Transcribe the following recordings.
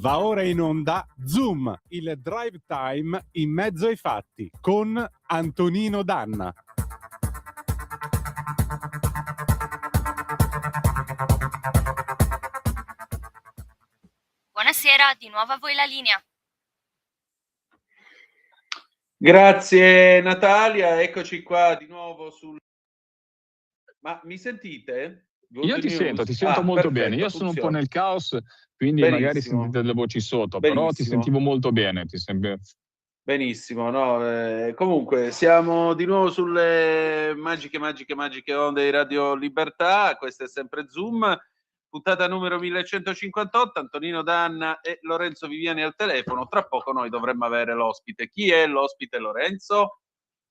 Va ora in onda Zoom, il drive time in mezzo ai fatti, con Antonino Danna. Buonasera, di nuovo a voi la linea. Grazie Natalia, eccoci qua di nuovo sul... Ma mi sentite? Io ti sento molto perfetto, bene. Io sono un po' nel caos, quindi benissimo. Magari sentite delle voci sotto, Benissimo. però ti sentivo molto bene. Benissimo, no? Comunque siamo di nuovo sulle magiche onde di Radio Libertà. Questo è sempre Zoom, puntata numero 1158. Antonino Danna e Lorenzo Viviani al telefono. Tra poco noi dovremmo avere l'ospite. Chi è l'ospite, Lorenzo?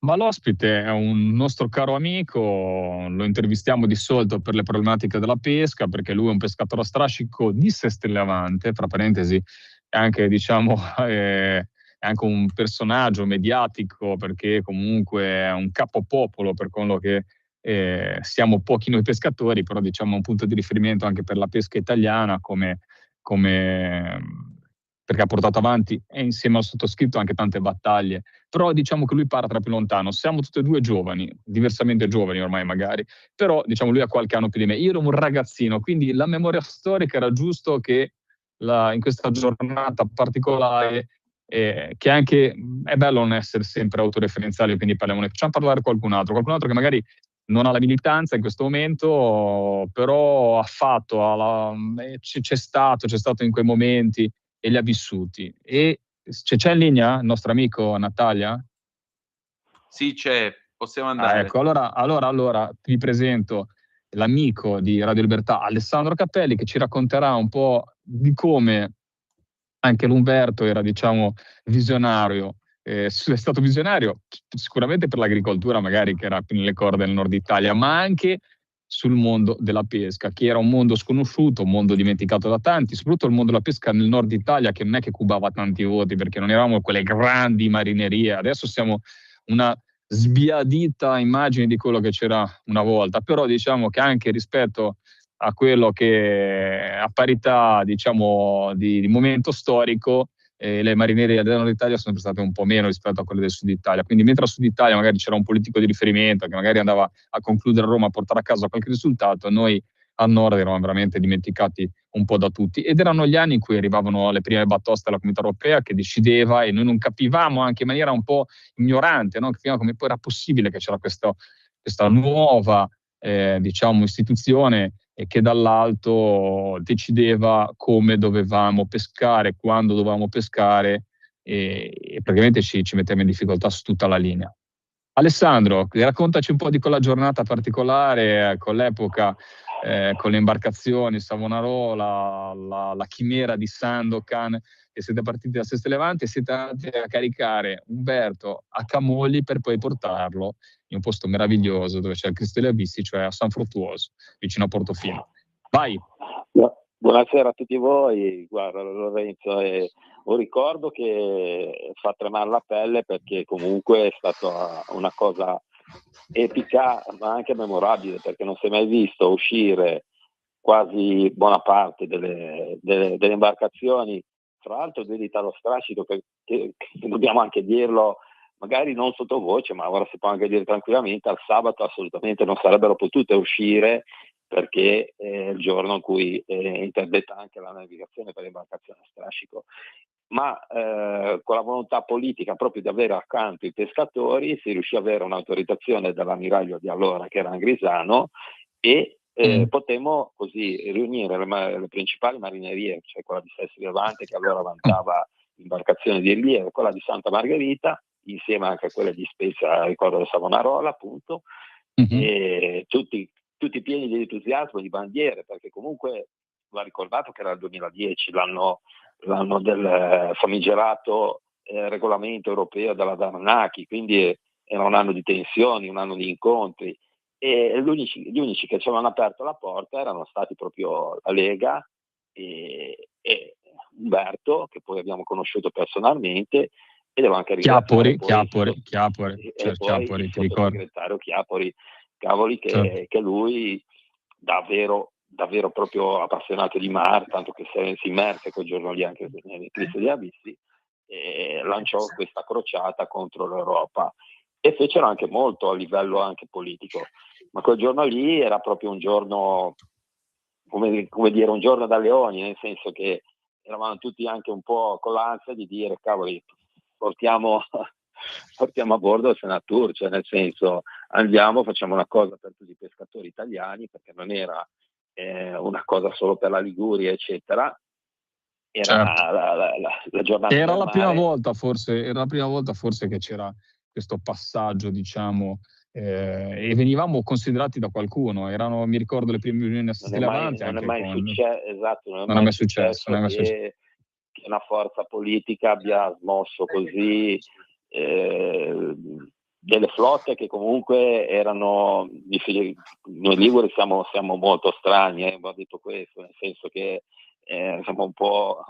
Ma l'ospite è un nostro caro amico, lo intervistiamo di solito per le problematiche della pesca, perché lui è un pescatore a strascico di Seste Levante, fra parentesi, è anche, è anche un personaggio mediatico, perché comunque è un capopopolo per quello che siamo pochi noi pescatori, però è un punto di riferimento anche per la pesca italiana, perché ha portato avanti e insieme al sottoscritto anche tante battaglie. Però che lui parla più lontano. Siamo tutti e due giovani, diversamente giovani ormai magari, però lui ha qualche anno più di me. Io ero un ragazzino, quindi la memoria storica era giusto che in questa giornata particolare, che anche è bello non essere sempre autoreferenziali, quindi facciamo parlare qualcun altro che magari non ha la militanza in questo momento, però ha fatto, c'è stato in quei momenti e li ha vissuti. E c'è in linea il nostro amico Natalia? Sì, c'è, possiamo andare. Ecco, allora vi presento l'amico di Radio Libertà, Alessandro Cappelli, che ci racconterà un po' di come anche l'Umberto era, visionario. È stato visionario sicuramente per l'agricoltura, magari che era più nelle corde del nord Italia, ma anche sul mondo della pesca, che era un mondo sconosciuto, un mondo dimenticato da tanti, soprattutto il mondo della pesca nel nord Italia, che non è che cubava tanti voti, perché non eravamo quelle grandi marinerie. Adesso siamo una sbiadita immagine di quello che c'era una volta, però che anche rispetto a quello che a parità di momento storico, le marinerie del nord Italia sono state un po' meno rispetto a quelle del sud Italia. Quindi mentre al sud Italia magari c'era un politico di riferimento che magari andava a concludere a Roma, a portare a casa qualche risultato, noi al nord eravamo veramente dimenticati un po' da tutti, ed erano gli anni in cui arrivavano le prime batoste della Comunità Europea, che decideva, e noi non capivamo, anche in maniera un po' ignorante, non capivamo come poi era possibile che c'era questa nuova istituzione, e che dall'alto decideva come dovevamo pescare, quando dovevamo pescare, e praticamente ci metteva in difficoltà su tutta la linea. Alessandro, raccontaci un po' di quella giornata particolare, con l'epoca, con le imbarcazioni, Savonarola, la chimera di Sandokan, e siete partiti da Seste Levante e siete andati a caricare Umberto a Camogli per poi portarlo in un posto meraviglioso dove c'è il Cristo degli Abissi, cioè a San Fruttuoso, vicino a Portofino. Vai! Buonasera a tutti voi. Guarda, Lorenzo, un ricordo che fa tremare la pelle, perché comunque è stata una cosa epica ma anche memorabile, perché non si è mai visto uscire quasi buona parte delle imbarcazioni, tra l'altro dedite allo strascico, che dobbiamo anche dirlo, magari non sottovoce, ma ora si può anche dire tranquillamente, al sabato assolutamente non sarebbero potute uscire, perché è il giorno in cui è interdetta anche la navigazione per le imbarcazioni a strascico. Ma con la volontà politica proprio di avere accanto i pescatori, si riuscì ad avere un'autorizzazione dall'ammiraglio di allora, che era Angrisano, e potemmo così riunire le principali marinerie, cioè quella di Seste Levante, che allora vantava imbarcazioni di rilievo, quella di Santa Margherita, insieme anche a quelle di Spezia, ricordo del Savonarola appunto, e tutti pieni di entusiasmo, di bandiere, perché comunque va ricordato che era il 2010, l'anno del famigerato regolamento europeo della Damanaki, quindi era un anno di tensioni, un anno di incontri, e gli unici che ci avevano aperto la porta erano stati proprio la Lega e Umberto, che poi abbiamo conosciuto personalmente, e devo anche Chiapori, il sottosegretario Chiapori, cavoli, che lui davvero davvero proprio appassionato di mare, tanto che si immerse quel giorno lì anche nell'Eclisse degli Abissi, e lanciò questa crociata contro l'Europa, e fecero anche molto a livello anche politico, ma quel giorno lì era proprio un giorno, come dire, un giorno da leoni, nel senso che eravamo tutti anche un po' con l'ansia di dire cavoli, portiamo a bordo il Senatur, cioè nel senso andiamo, facciamo una cosa per tutti i pescatori italiani, perché non era una cosa solo per la Liguria eccetera, era Certo. la giornata Era del la prima mare. volta forse che c'era questo passaggio, diciamo, e venivamo considerati da qualcuno. Mi ricordo le prime riunioni assistite davanti Non è anche mai con... successo, esatto, non è Non è mai mai successo, non è mai successo. che una forza politica abbia smosso così delle flotte che comunque erano, noi liguri siamo molto strani, ho detto questo, nel senso che siamo un po'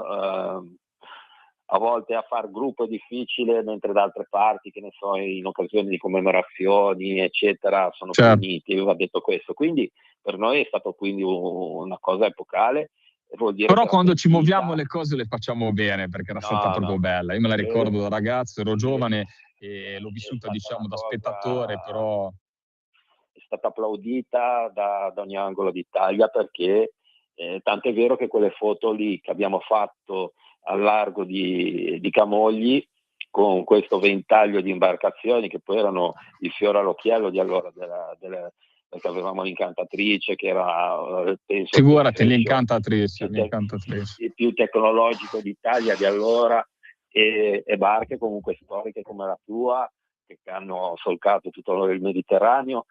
a volte a far gruppo è difficile, mentre da altre parti, che ne so, in occasioni di commemorazioni eccetera, sono più Certo. uniti, va detto questo, quindi per noi è stato quindi una cosa epocale. Vuol dire Però che quando ci sentita... muoviamo le cose le facciamo bene, perché era stata proprio No. bella. Io me la ricordo da ragazzo, ero Sì. giovane e l'ho È vissuta, stata diciamo, una da cosa, spettatore, però... è stata applaudita da ogni angolo d'Italia, perché tant'è vero che quelle foto lì che abbiamo fatto al largo di Camogli, con questo ventaglio di imbarcazioni che poi erano il fiore all'occhiello di allora, perché avevamo l'incantatrice che era, penso, Figurati, l'incantatrice l'incantatrice. il più tecnologico d'Italia di allora, e barche comunque storiche come la tua, che hanno solcato tutto il Mediterraneo.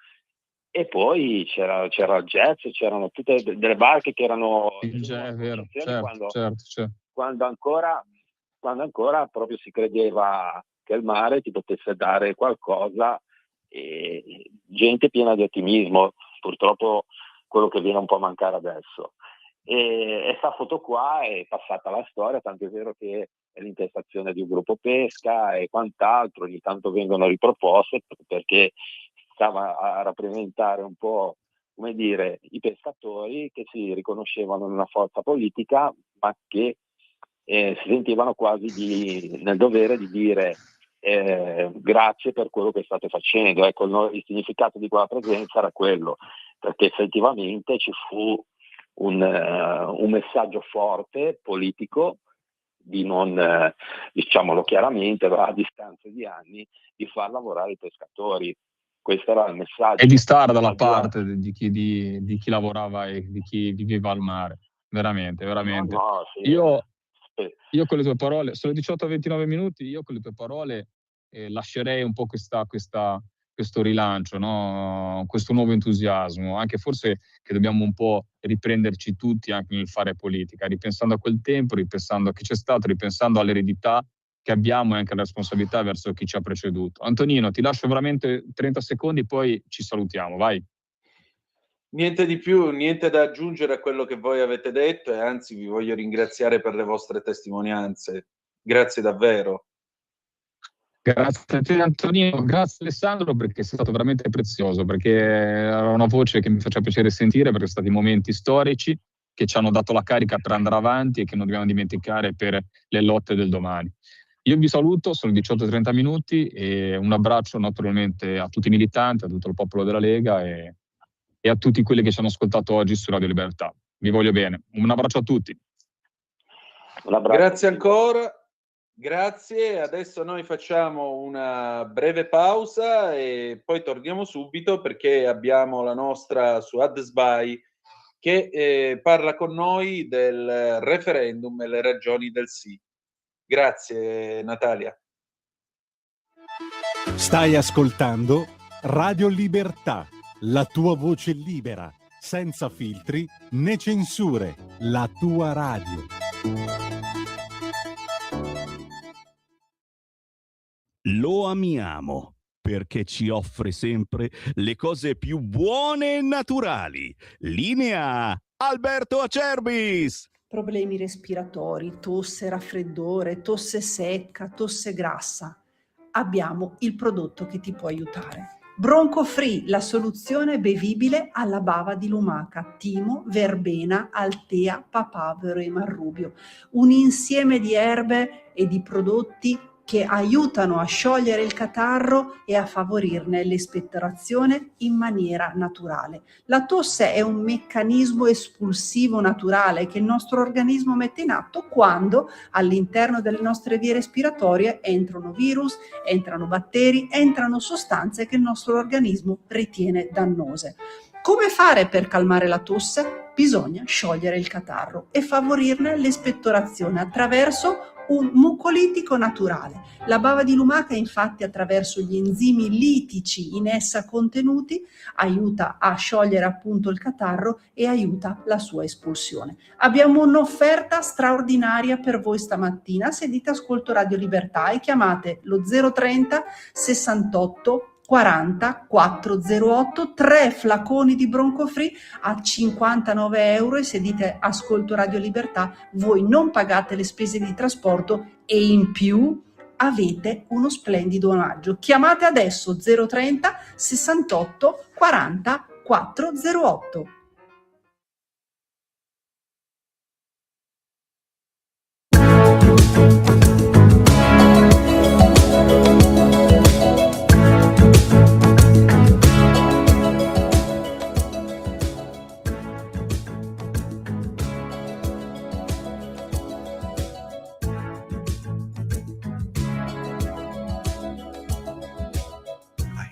E poi c'era il jazz, c'erano tutte delle barche che erano È vero, certo. quando ancora proprio si credeva che il mare ti potesse dare qualcosa, e gente piena di ottimismo, purtroppo quello che viene un po' a mancare adesso. E sta foto qua è passata alla storia, tanto è vero che è l'intestazione di un gruppo pesca e quant'altro, ogni tanto vengono riproposte perché stava a rappresentare un po', come dire, i pescatori che si riconoscevano in una forza politica, ma che si sentivano quasi nel dovere di dire grazie per quello che state facendo. Ecco, il significato di quella presenza era quello, perché effettivamente ci fu un messaggio forte politico di non, diciamolo chiaramente, a distanza di anni, di far lavorare i pescatori. Questo era il messaggio. E di stare dalla parte di chi lavorava e di chi viveva al mare. Veramente. No, sì. Io con le tue parole, sono 18-29 minuti, io con le tue parole lascerei un po' questo rilancio, no? Questo nuovo entusiasmo, anche forse che dobbiamo un po' riprenderci tutti anche nel fare politica, ripensando a quel tempo, ripensando a chi c'è stato, ripensando all'eredità che abbiamo e anche alla responsabilità verso chi ci ha preceduto. Antonino, ti lascio veramente 30 secondi, poi ci salutiamo, vai. Niente di più, niente da aggiungere a quello che voi avete detto, e anzi vi voglio ringraziare per le vostre testimonianze. Grazie davvero. Grazie a te Antonino, grazie Alessandro, perché sei stato veramente prezioso, perché era una voce che mi faceva piacere sentire, perché sono stati momenti storici che ci hanno dato la carica per andare avanti e che non dobbiamo dimenticare per le lotte del domani. Io vi saluto, sono 18-30 minuti, e un abbraccio naturalmente a tutti i militanti, a tutto il popolo della Lega e a tutti quelli che ci hanno ascoltato oggi su Radio Libertà. Vi voglio bene. Un abbraccio a tutti. Grazie ancora. Grazie, adesso noi facciamo una breve pausa e poi torniamo subito, perché abbiamo la nostra Suad Sbai che parla con noi del referendum e le ragioni del sì. Grazie Natalia. Stai ascoltando Radio Libertà, la tua voce libera, senza filtri né censure, la tua radio. Lo amiamo perché ci offre sempre le cose più buone e naturali. Linea Alberto Acerbis. Problemi respiratori, tosse, raffreddore, tosse secca, tosse grassa. Abbiamo il prodotto che ti può aiutare. Bronco Free, la soluzione bevibile alla bava di lumaca, timo, verbena, altea, papavero e marrubio. Un insieme di erbe e di prodotti che aiutano a sciogliere il catarro e a favorirne l'espettorazione in maniera naturale. La tosse è un meccanismo espulsivo naturale che il nostro organismo mette in atto quando all'interno delle nostre vie respiratorie entrano virus, entrano batteri, entrano sostanze che il nostro organismo ritiene dannose. Come fare per calmare la tosse? Bisogna sciogliere il catarro e favorirne l'espettorazione attraverso un mucolitico naturale. La bava di lumaca, infatti, attraverso gli enzimi litici in essa contenuti, aiuta a sciogliere appunto il catarro e aiuta la sua espulsione. Abbiamo un'offerta straordinaria per voi stamattina. Se dite ascolto Radio Libertà e chiamate lo 030 68 40 408, 3 flaconi di Bronco Free a 59 euro, e se dite ascolto Radio Libertà voi non pagate le spese di trasporto e in più avete uno splendido omaggio. Chiamate adesso 030 68 40 408.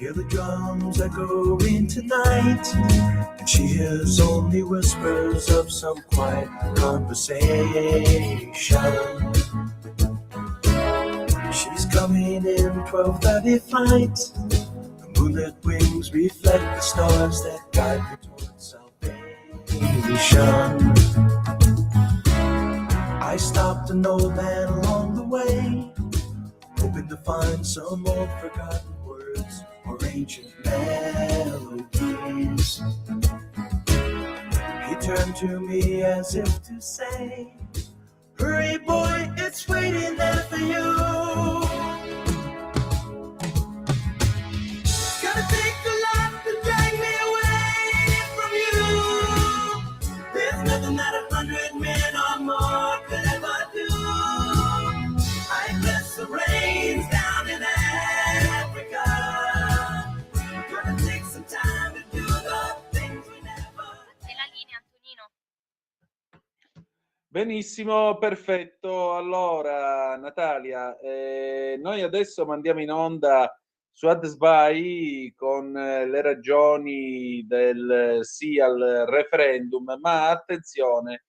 Hear the drums echoing tonight, and she hears only whispers of some quiet conversation. She's coming in 12:30 flight. The moonlit wings reflect the stars that guide her towards salvation. I stopped an old man along the way, hoping to find some old forgotten words or ancient melodies. He turned to me as if to say, hurry boy, it's waiting there for you. It's gonna take a lot to drag me away from you. There's nothing that 100 men or more could ever do. I bless the rains down in Africa. Gonna take some time to do the things we never. C'è la linea, Antonino. Benissimo, perfetto. Allora, Natalia, noi adesso mandiamo in onda su AdSby con le ragioni del sì al referendum, ma attenzione,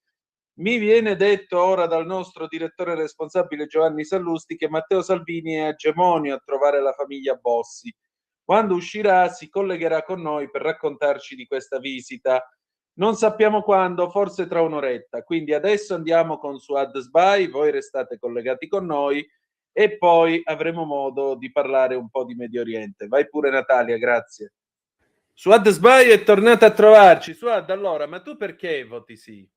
mi viene detto ora dal nostro direttore responsabile Giovanni Sallusti che Matteo Salvini è a Gemonio a trovare la famiglia Bossi. Quando uscirà si collegherà con noi per raccontarci di questa visita. Non sappiamo quando, forse tra un'oretta. Quindi adesso andiamo con su AdSby, voi restate collegati con noi e poi avremo modo di parlare un po' di Medio Oriente. Vai pure Natalia, grazie. Suad Sbai è tornata a trovarci. Suad, allora, ma tu perché voti sì?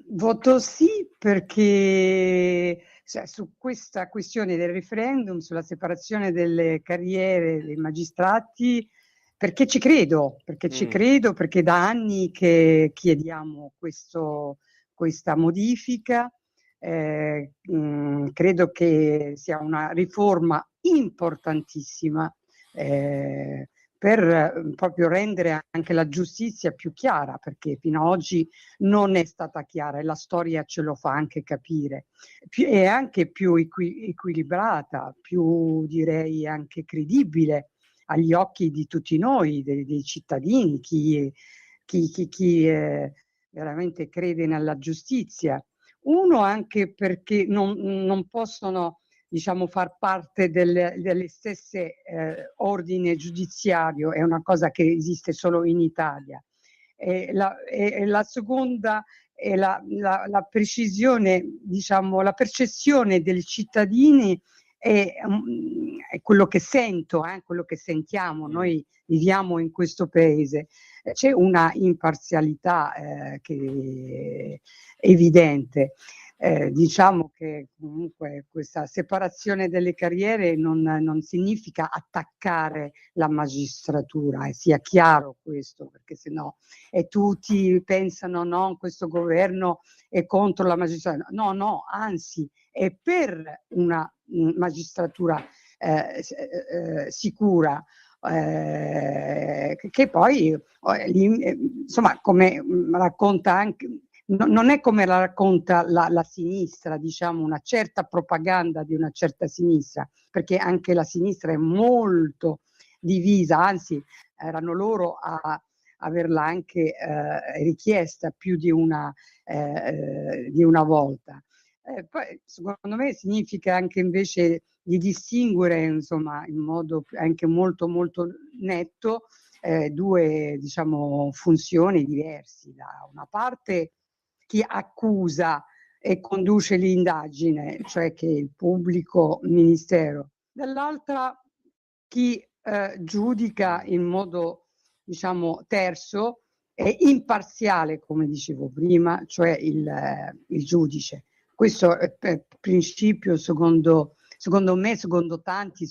Voto sì perché su questa questione del referendum, sulla separazione delle carriere dei magistrati, perché ci credo, perché da anni che chiediamo questa modifica. Credo che sia una riforma importantissima per proprio rendere anche la giustizia più chiara, perché fino ad oggi non è stata chiara e la storia ce lo fa anche capire. È anche più equilibrata, più direi anche credibile agli occhi di tutti noi, dei cittadini, chi veramente crede nella giustizia. Uno anche perché non possono, diciamo, far parte delle stesse ordine giudiziario, è una cosa che esiste solo in Italia. La seconda è la precisione, diciamo, la percezione dei cittadini è quello che sento, quello che sentiamo. Noi viviamo in questo paese. C'è una imparzialità che è evidente. diciamo che comunque questa separazione delle carriere non significa attaccare la magistratura, sia chiaro questo, perché sennò tutti pensano no, questo governo è contro la magistratura. No, anzi, è per una magistratura sicura, che poi insomma, come racconta anche, non è come la racconta la sinistra, diciamo, una certa propaganda di una certa sinistra, perché anche la sinistra è molto divisa, anzi erano loro a averla anche richiesta più di una volta. Poi secondo me significa anche invece di distinguere, insomma, in modo anche molto molto netto due, diciamo, funzioni diverse. Da una parte chi accusa e conduce l'indagine, cioè che è il pubblico ministero, dall'altra chi giudica in modo, diciamo, terzo e imparziale, come dicevo prima, cioè il giudice. Questo è per principio, secondo me, secondo tanti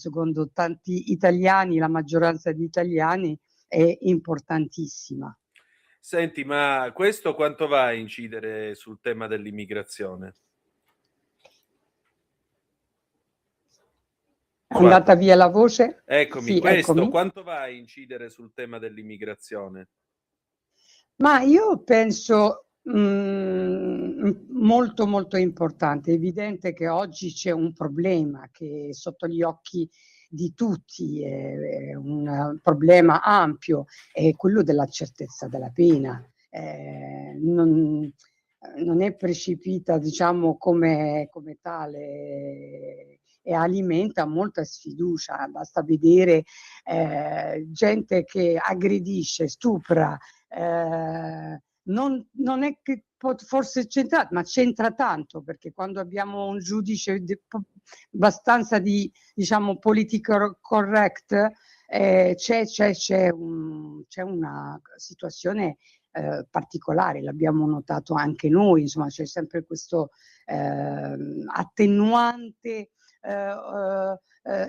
italiani, la maggioranza di italiani, è importantissima. Senti, ma questo quanto va a incidere sul tema dell'immigrazione? È andata via la voce? Eccomi, Sì, questo eccomi. quanto va a incidere sul tema dell'immigrazione? Ma io penso molto molto importante. È evidente che oggi c'è un problema che è sotto gli occhi di tutti, è un problema ampio, è quello della certezza della pena. Non è percepita, diciamo, come tale, e alimenta molta sfiducia. Basta vedere gente che aggredisce, stupra, non è che forse c'entra, ma c'entra tanto, perché quando abbiamo un giudice abbastanza di, diciamo, political correct, c'è una situazione particolare, l'abbiamo notato anche noi, insomma, c'è sempre questo attenuante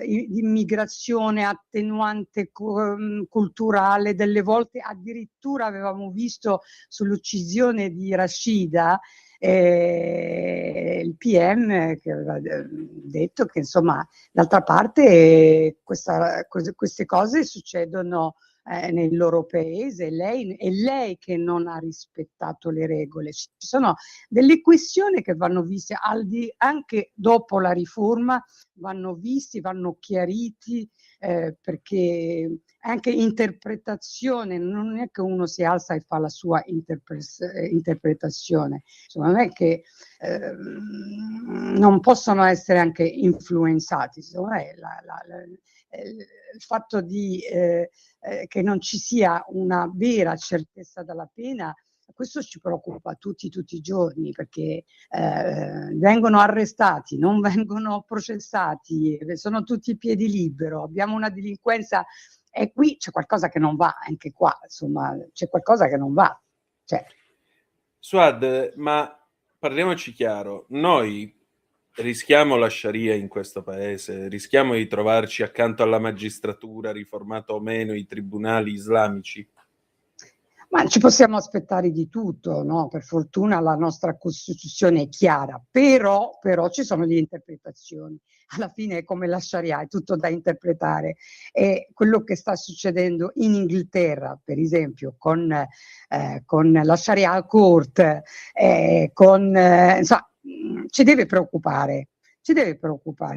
di immigrazione, attenuante culturale. Delle volte addirittura avevamo visto sull'uccisione di Rashida il PM che aveva detto che, insomma, d'altra parte queste cose succedono nel loro paese, è lei che non ha rispettato le regole. Ci sono delle questioni che vanno viste anche dopo la riforma, vanno visti, vanno chiariti, perché anche interpretazione, non è che uno si alza e fa la sua interpretazione, insomma, non è che non possono essere anche influenzati, insomma, il fatto di che non ci sia una vera certezza della pena, questo ci preoccupa tutti i giorni, perché vengono arrestati, non vengono processati, sono tutti a piedi libero, abbiamo una delinquenza, e qui c'è qualcosa che non va, anche qua, insomma, c'è qualcosa che non va. Cioè. Suad, ma parliamoci chiaro, noi rischiamo la Sharia in questo paese, rischiamo di trovarci accanto alla magistratura, riformato o meno, i tribunali islamici? Ma ci possiamo aspettare di tutto, no? Per fortuna la nostra Costituzione è chiara, però ci sono le interpretazioni. Alla fine è come la Sharia, è tutto da interpretare. E quello che sta succedendo in Inghilterra, per esempio, con la Sharia Court, insomma, ci deve preoccupare,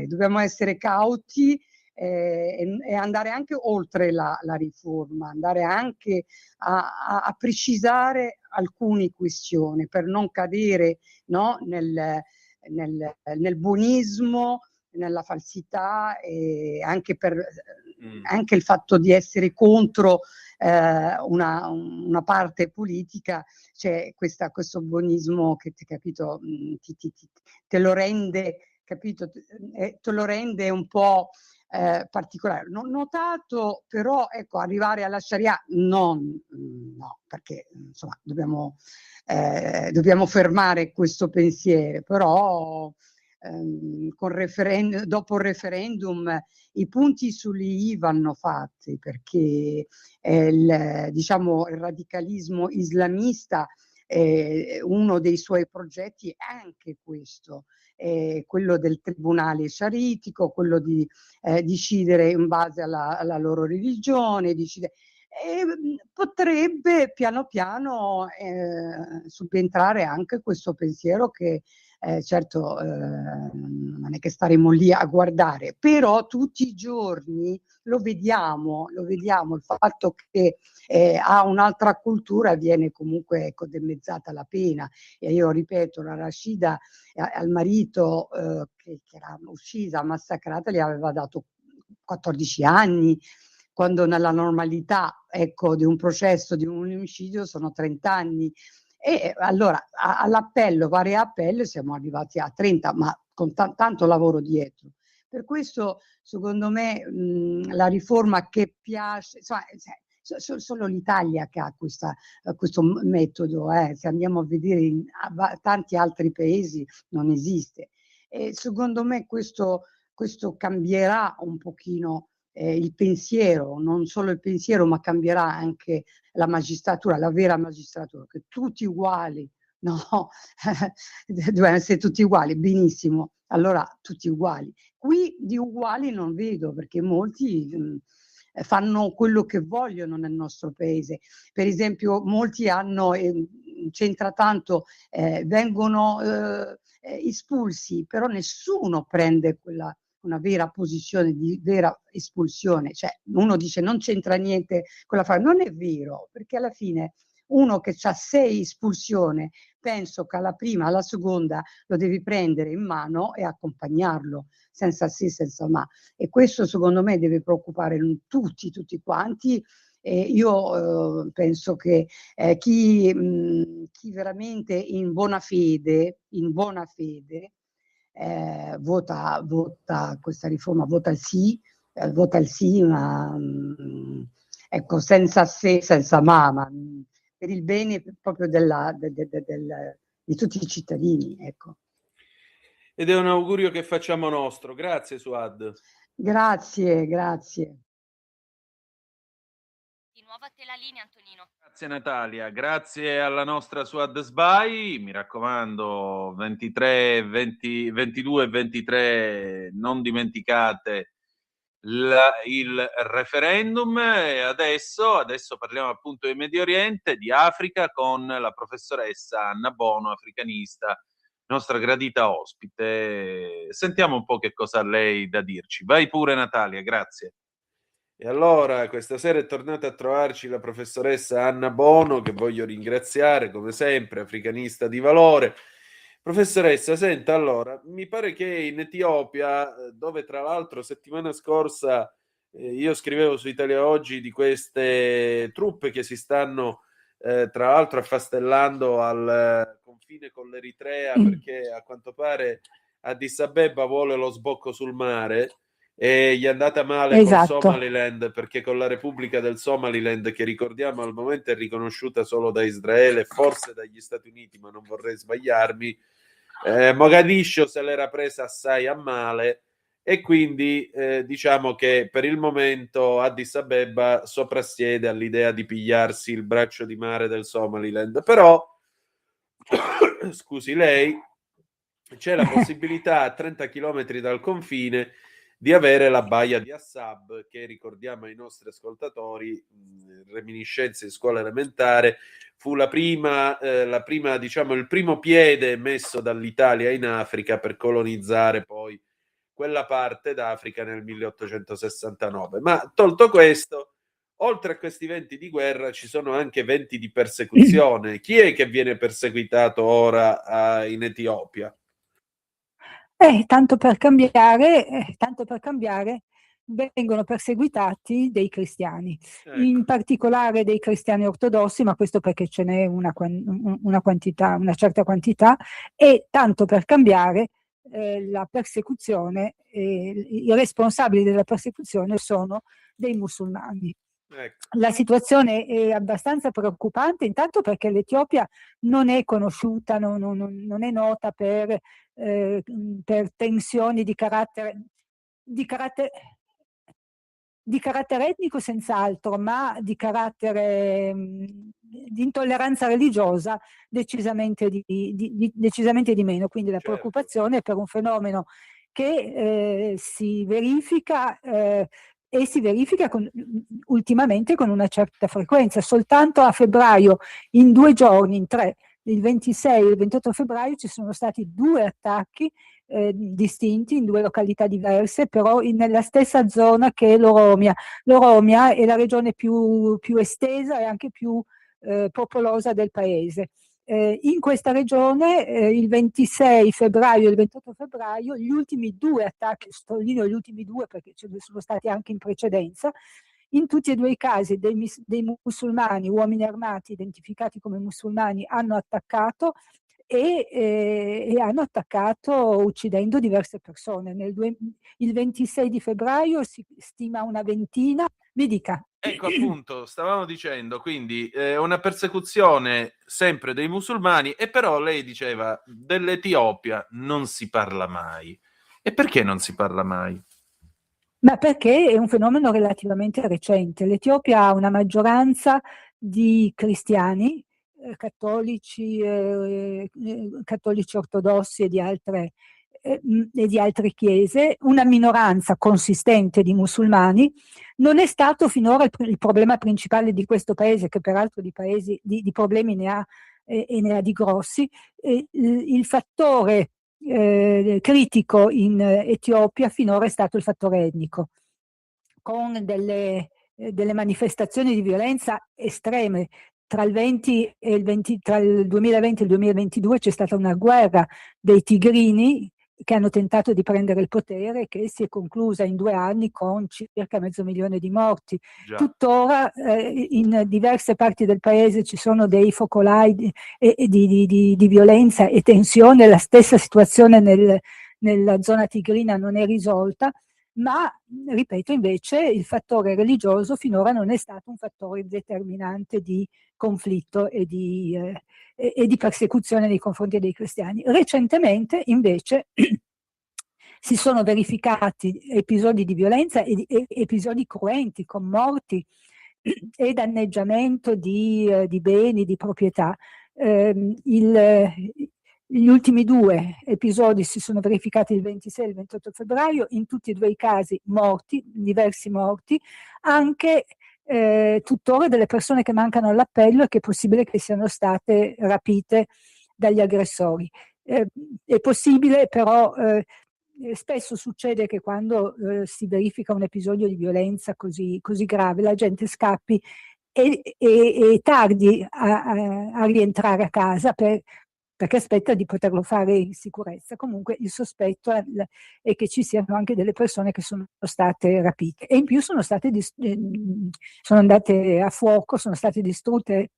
dobbiamo essere cauti e andare anche oltre la riforma, andare anche a precisare alcune questioni per non cadere, no, nel buonismo, nella falsità, e anche per anche il fatto di essere contro una parte politica. C'è questo buonismo che, capito, te lo rende, capito, te lo rende un po' particolare. Non notato però, ecco, arrivare alla Sharia no, perché insomma dobbiamo fermare questo pensiero, però dopo il referendum i punti sugli I vanno fatti, perché diciamo, il radicalismo islamista, uno dei suoi progetti è anche questo, quello del tribunale sciaritico, quello di decidere in base alla loro religione, potrebbe piano piano subentrare anche questo pensiero che certo non è che staremo lì a guardare, però tutti i giorni lo vediamo il fatto che ha un'altra cultura viene comunque, ecco, dimezzata la pena. E io ripeto, la Rashida al marito che era uccisa, massacrata, gli aveva dato 14 anni, quando nella normalità, ecco, di un processo di un omicidio sono 30 anni. E allora all'appello, vari appelli, siamo arrivati a 30, ma con tanto lavoro dietro. Per questo, secondo me, la riforma che piace, insomma, solo l'Italia che ha questo metodo, se andiamo a vedere in tanti altri paesi non esiste. E secondo me questo cambierà un pochino il pensiero, non solo il pensiero, ma cambierà anche la magistratura, la vera magistratura, che tutti uguali, no, devono essere tutti uguali, benissimo, allora tutti uguali. Qui di uguali non vedo, perché molti fanno quello che vogliono nel nostro paese. Per esempio, molti hanno, c'entra tanto, vengono espulsi, però nessuno prende una vera posizione di vera espulsione. Cioè, uno dice non c'entra niente con la fare, non è vero, perché alla fine uno che ha 6 espulsioni, penso che alla prima, alla seconda lo devi prendere in mano e accompagnarlo, senza sì, senza ma. E questo secondo me deve preoccupare tutti quanti. Io penso che chi veramente in buona fede vota questa riforma, vota il sì, ma ecco, senza se, senza ma per il bene proprio di tutti i cittadini, ecco. Ed è un augurio che facciamo nostro. Grazie, Suad. Grazie. Di nuovo a te la linea, Antonino. Grazie Natalia, grazie alla nostra Suad Sbai, mi raccomando 23, 20, 22 e 23 non dimenticate il referendum. E adesso parliamo appunto di Medio Oriente, di Africa, con la professoressa Anna Bono, africanista, nostra gradita ospite. Sentiamo un po' che cosa ha lei da dirci. Vai pure Natalia, grazie. E allora questa sera è tornata a trovarci la professoressa Anna Bono, che voglio ringraziare come sempre, africanista di valore. Professoressa, senta, allora, mi pare che in Etiopia, dove tra l'altro settimana scorsa io scrivevo su Italia Oggi di queste truppe che si stanno tra l'altro affastellando al confine con l'Eritrea, perché a quanto pare Addis Abeba vuole lo sbocco sul mare. E gli è andata male Esatto. Con Somaliland, perché con la Repubblica del Somaliland, che ricordiamo al momento è riconosciuta solo da Israele, forse dagli Stati Uniti, ma non vorrei sbagliarmi, Mogadiscio se l'era presa assai a male, e quindi diciamo che per il momento Addis Abeba soprassiede all'idea di pigliarsi il braccio di mare del Somaliland. Però scusi lei, c'è la possibilità a 30 chilometri dal confine di avere la baia di Assab, che ricordiamo ai nostri ascoltatori, reminiscenze in scuola elementare, fu la prima, diciamo, il primo piede messo dall'Italia in Africa per colonizzare poi quella parte d'Africa nel 1869. Ma tolto questo, oltre a questi venti di guerra ci sono anche venti di persecuzione. Chi è che viene perseguitato ora in Etiopia? Tanto per cambiare, vengono perseguitati dei cristiani, Ecco. in particolare dei cristiani ortodossi, ma questo perché ce n'è una certa quantità, e tanto per cambiare la persecuzione, i responsabili della persecuzione sono dei musulmani. Ecco. La situazione è abbastanza preoccupante, intanto perché l'Etiopia non è conosciuta, non è nota per tensioni di carattere etnico senz'altro, ma di carattere di intolleranza religiosa decisamente di meno. Quindi la Certo. preoccupazione è per un fenomeno che si verifica e si verifica ultimamente con una certa frequenza. Soltanto a febbraio, in 2 giorni, in 3, il 26 e il 28 febbraio, ci sono stati 2 attacchi distinti in 2 località diverse, però nella stessa zona che è l'Oromia. L'Oromia è la regione più estesa e anche più popolosa del paese. In questa regione il 26 febbraio e il 28 febbraio gli ultimi 2 attacchi, sottolineo gli ultimi 2 perché ce ne sono stati anche in precedenza, in tutti e 2 i casi dei musulmani, uomini armati identificati come musulmani, hanno attaccato e hanno attaccato uccidendo diverse persone. Il 26 di febbraio si stima una ventina. Mi dica. Ecco, appunto, stavamo dicendo, quindi una persecuzione sempre dei musulmani, e però lei diceva dell'Etiopia non si parla mai. E perché non si parla mai? Ma perché è un fenomeno relativamente recente. L'Etiopia ha una maggioranza di cristiani, cattolici ortodossi e di altre chiese, una minoranza consistente di musulmani. Non è stato finora il problema principale di questo paese, che peraltro di problemi ne ha e ne ha di grossi. Il fattore critico in Etiopia finora è stato il fattore etnico, con delle manifestazioni di violenza estreme. Tra il 2020 e il 2022 c'è stata una guerra dei tigrini che hanno tentato di prendere il potere, che si è conclusa in 2 anni con circa 500.000 di morti. Già. Tuttora in diverse parti del paese ci sono dei focolai di violenza e tensione. La stessa situazione nella zona tigrina non è risolta, ma ripeto, invece il fattore religioso finora non è stato un fattore determinante di conflitto e di persecuzione nei confronti dei cristiani. Recentemente invece si sono verificati episodi di violenza e episodi cruenti con morti e danneggiamento di beni, di proprietà. Gli ultimi 2 episodi si sono verificati il 26 e il 28 febbraio, in tutti e 2 i casi diversi morti, anche tuttora delle persone che mancano all'appello e che è possibile che siano state rapite dagli aggressori. È possibile però, spesso succede che quando si verifica un episodio di violenza così grave, la gente scappi e tardi a rientrare a casa perché aspetta di poterlo fare in sicurezza. Comunque il sospetto è che ci siano anche delle persone che sono state rapite, e in più sono andate a fuoco, sono state distrutte,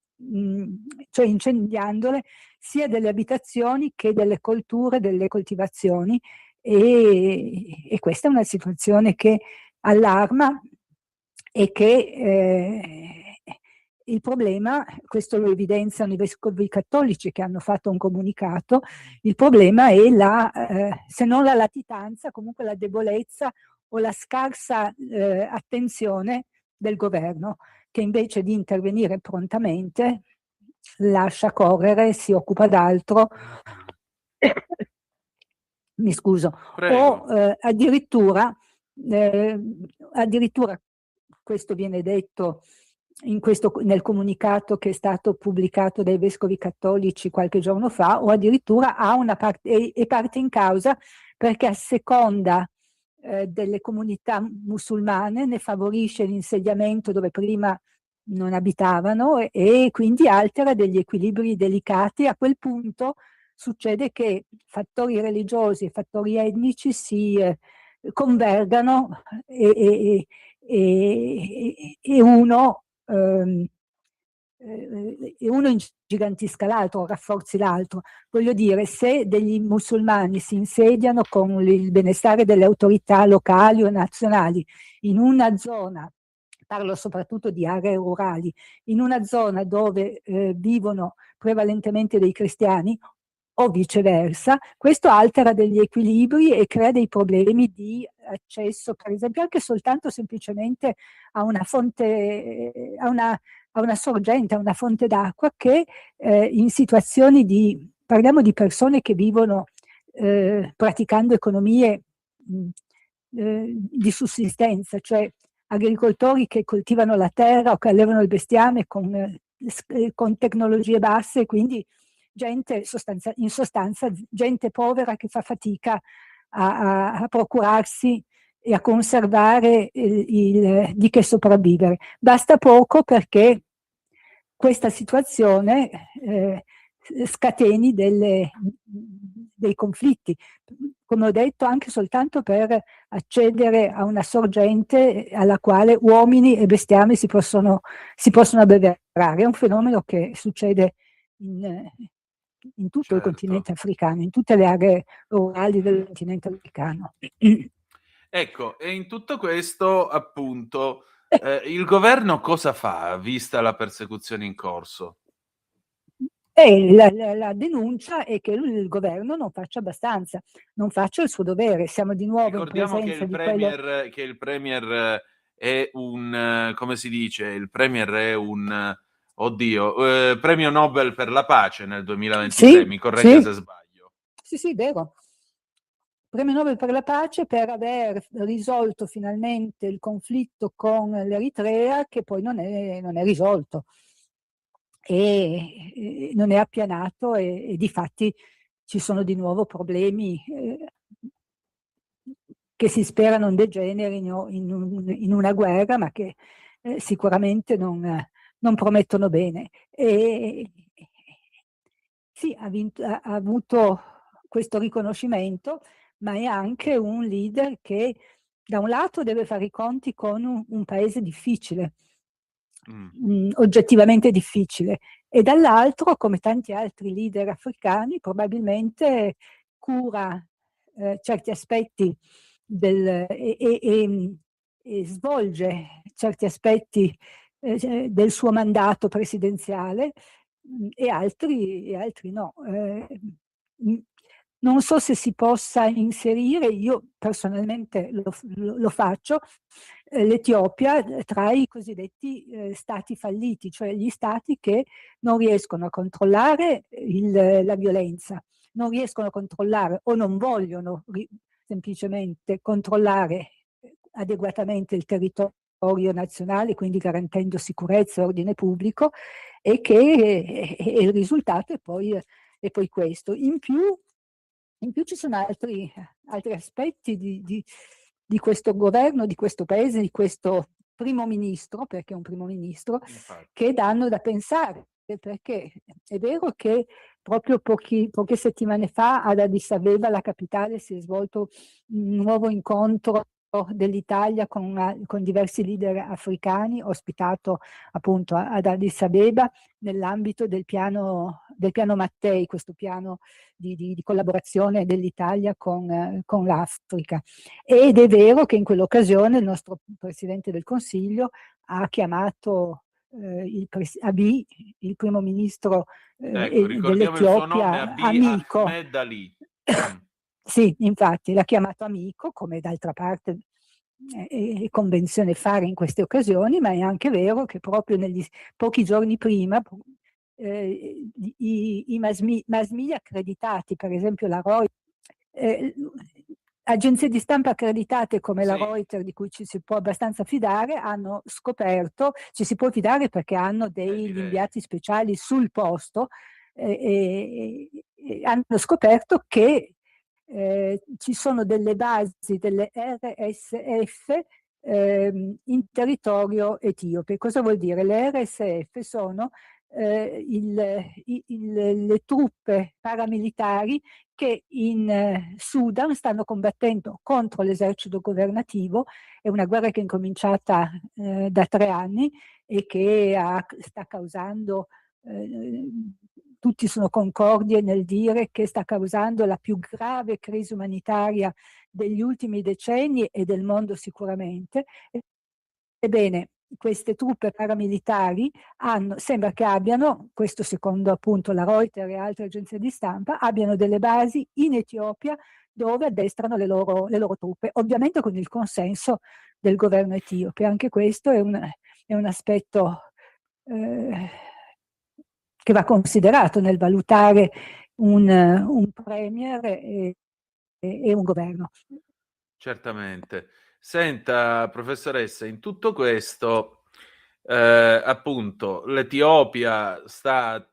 cioè incendiandole, sia delle abitazioni che delle colture, delle coltivazioni, e questa è una situazione che allarma e che il problema, questo lo evidenziano i vescovi cattolici che hanno fatto un comunicato, il problema è se non la latitanza, comunque la debolezza o la scarsa attenzione del governo, che invece di intervenire prontamente lascia correre, si occupa d'altro, mi scuso, o addirittura questo viene detto nel comunicato che è stato pubblicato dai vescovi cattolici qualche giorno fa, o addirittura è parte in causa perché a seconda delle comunità musulmane ne favorisce l'insediamento dove prima non abitavano e quindi altera degli equilibri delicati. A quel punto succede che fattori religiosi e fattori etnici si convergano e uno uno ingigantisca l'altro, rafforzi l'altro. Voglio dire, se degli musulmani si insediano con il benestare delle autorità locali o nazionali in una zona, parlo soprattutto di aree rurali, in una zona dove vivono prevalentemente dei cristiani o viceversa, questo altera degli equilibri e crea dei problemi di accesso, per esempio, anche soltanto semplicemente a una fonte, a una sorgente, a una fonte d'acqua che in situazioni parliamo di persone che vivono praticando economie di sussistenza, cioè agricoltori che coltivano la terra o che allevano il bestiame con tecnologie basse, quindi gente, in sostanza, gente povera che fa fatica a procurarsi e a conservare di che sopravvivere. Basta poco perché questa situazione scateni dei conflitti, come ho detto, anche soltanto per accedere a una sorgente alla quale uomini e bestiame si possono abbeverare. È un fenomeno che succede in tutto il continente africano, in tutte le aree rurali del continente africano. Ecco, e in tutto questo, appunto, il governo cosa fa, vista la persecuzione in corso? E la denuncia è che il governo non faccia abbastanza, non faccia il suo dovere. Siamo di nuovo Ricordiamo in presenza di quello... che il premier è un, come si dice, il premier è un, premio Nobel per la pace nel 2023, mi corregga se sbaglio. Sì, vero. Premio Nobel per la pace per aver risolto finalmente il conflitto con l'Eritrea, che poi non è risolto e non è appianato e difatti ci sono di nuovo problemi che si spera non degenerino in una guerra, ma che sicuramente non promettono bene. Sì, ha avuto questo riconoscimento, ma è anche un leader che da un lato deve fare i conti con un paese difficile, oggettivamente difficile, e dall'altro, come tanti altri leader africani, probabilmente cura certi aspetti e svolge certi aspetti del suo mandato presidenziale e altri no. Non so se si possa inserire, io personalmente lo faccio, l'Etiopia tra i cosiddetti stati falliti, cioè gli stati che non riescono a controllare la violenza, non riescono a controllare o non vogliono semplicemente controllare adeguatamente il territorio nazionale, quindi garantendo sicurezza e ordine pubblico, e il risultato è poi questo. In più ci sono altri aspetti di questo governo, di questo paese, di questo primo ministro, perché è un primo ministro, che danno da pensare, perché è vero che proprio poche settimane fa ad Addis Abeba, la capitale, si è svolto un nuovo incontro dell'Italia con diversi leader africani, ospitato appunto ad Addis Abeba nell'ambito del piano Mattei, questo piano di collaborazione dell'Italia con l'Africa. Ed è vero che in quell'occasione il nostro Presidente del Consiglio ha chiamato Abiy, il primo ministro dell'Etiopia, amico. Ahmed Ali. Sì, infatti l'ha chiamato amico, come d'altra parte è convenzione fare in queste occasioni, ma è anche vero che proprio pochi giorni prima i mass media accreditati, per esempio la Reuters, agenzie di stampa accreditate come la Reuters, di cui ci si può abbastanza fidare, hanno scoperto, ci si può fidare perché hanno degli inviati speciali sul posto, hanno scoperto che ci sono delle basi delle RSF in territorio etiope. Cosa vuol dire? Le RSF sono le truppe paramilitari che in Sudan stanno combattendo contro l'esercito governativo. È una guerra che è incominciata da 3 anni e che sta causando, tutti sono concordi nel dire che sta causando la più grave crisi umanitaria degli ultimi decenni e del mondo sicuramente. Ebbene, queste truppe paramilitari sembra che abbiano, questo secondo appunto la Reuters e altre agenzie di stampa, abbiano delle basi in Etiopia dove addestrano le loro truppe, ovviamente con il consenso del governo etiope. Anche questo è un aspetto che va considerato nel valutare un premier e un governo. Certamente. Senta, professoressa, in tutto questo, appunto, l'Etiopia sta,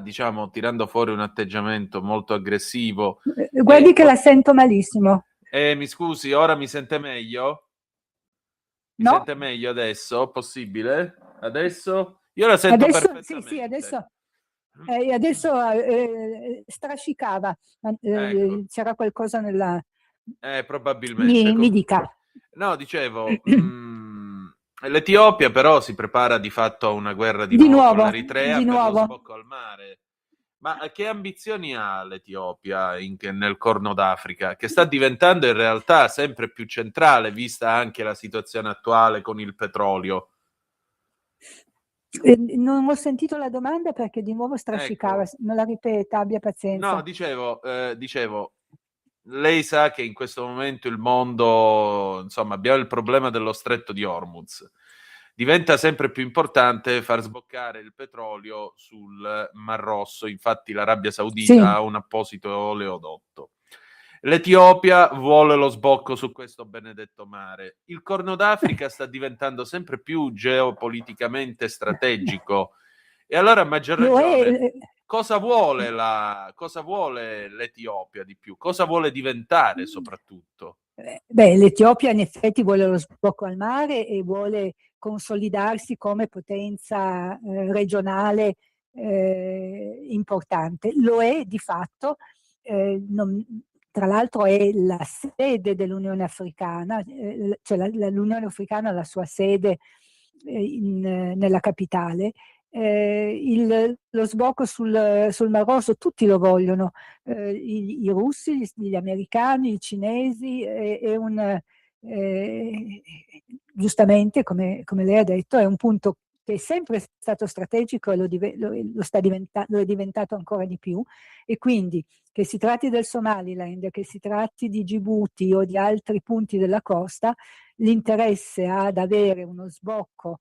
diciamo, tirando fuori un atteggiamento molto aggressivo. Guardi che la sento malissimo. Mi scusi, ora mi sente meglio? Mi No. sente meglio adesso? Possibile? Adesso? Io la sento Adesso, perfettamente. sì, adesso strascicava. Ecco. C'era qualcosa nella... Probabilmente. Mi dica. No, dicevo, l'Etiopia però si prepara di fatto a una guerra di nuovo con l'Eritrea per lo sbocco al mare. Ma che ambizioni ha l'Etiopia nel Corno d'Africa, che sta diventando in realtà sempre più centrale, vista anche la situazione attuale con il petrolio? Non ho sentito la domanda perché di nuovo strascicava. Ecco. Me la ripeta, abbia pazienza. No, dicevo, lei sa che in questo momento il mondo, insomma, abbiamo il problema dello stretto di Hormuz. Diventa sempre più importante far sboccare il petrolio sul Mar Rosso, infatti l'Arabia Saudita ha un apposito oleodotto. L'Etiopia vuole lo sbocco su questo benedetto mare. Il Corno d'Africa sta diventando sempre più geopoliticamente strategico e allora a maggior ragione cosa vuole l'Etiopia di più? Cosa vuole diventare soprattutto? L'Etiopia in effetti vuole lo sbocco al mare e vuole consolidarsi come potenza regionale importante. Lo è di fatto, tra l'altro è la sede dell'Unione Africana, cioè l'Unione Africana ha la sua sede nella capitale. Lo sbocco sul Mar Rosso tutti lo vogliono, i russi, gli americani, i cinesi, giustamente come lei ha detto è un punto che è sempre stato strategico e lo è diventato ancora di più, e quindi che si tratti del Somaliland, che si tratti di Djibouti o di altri punti della costa, l'interesse ad avere uno sbocco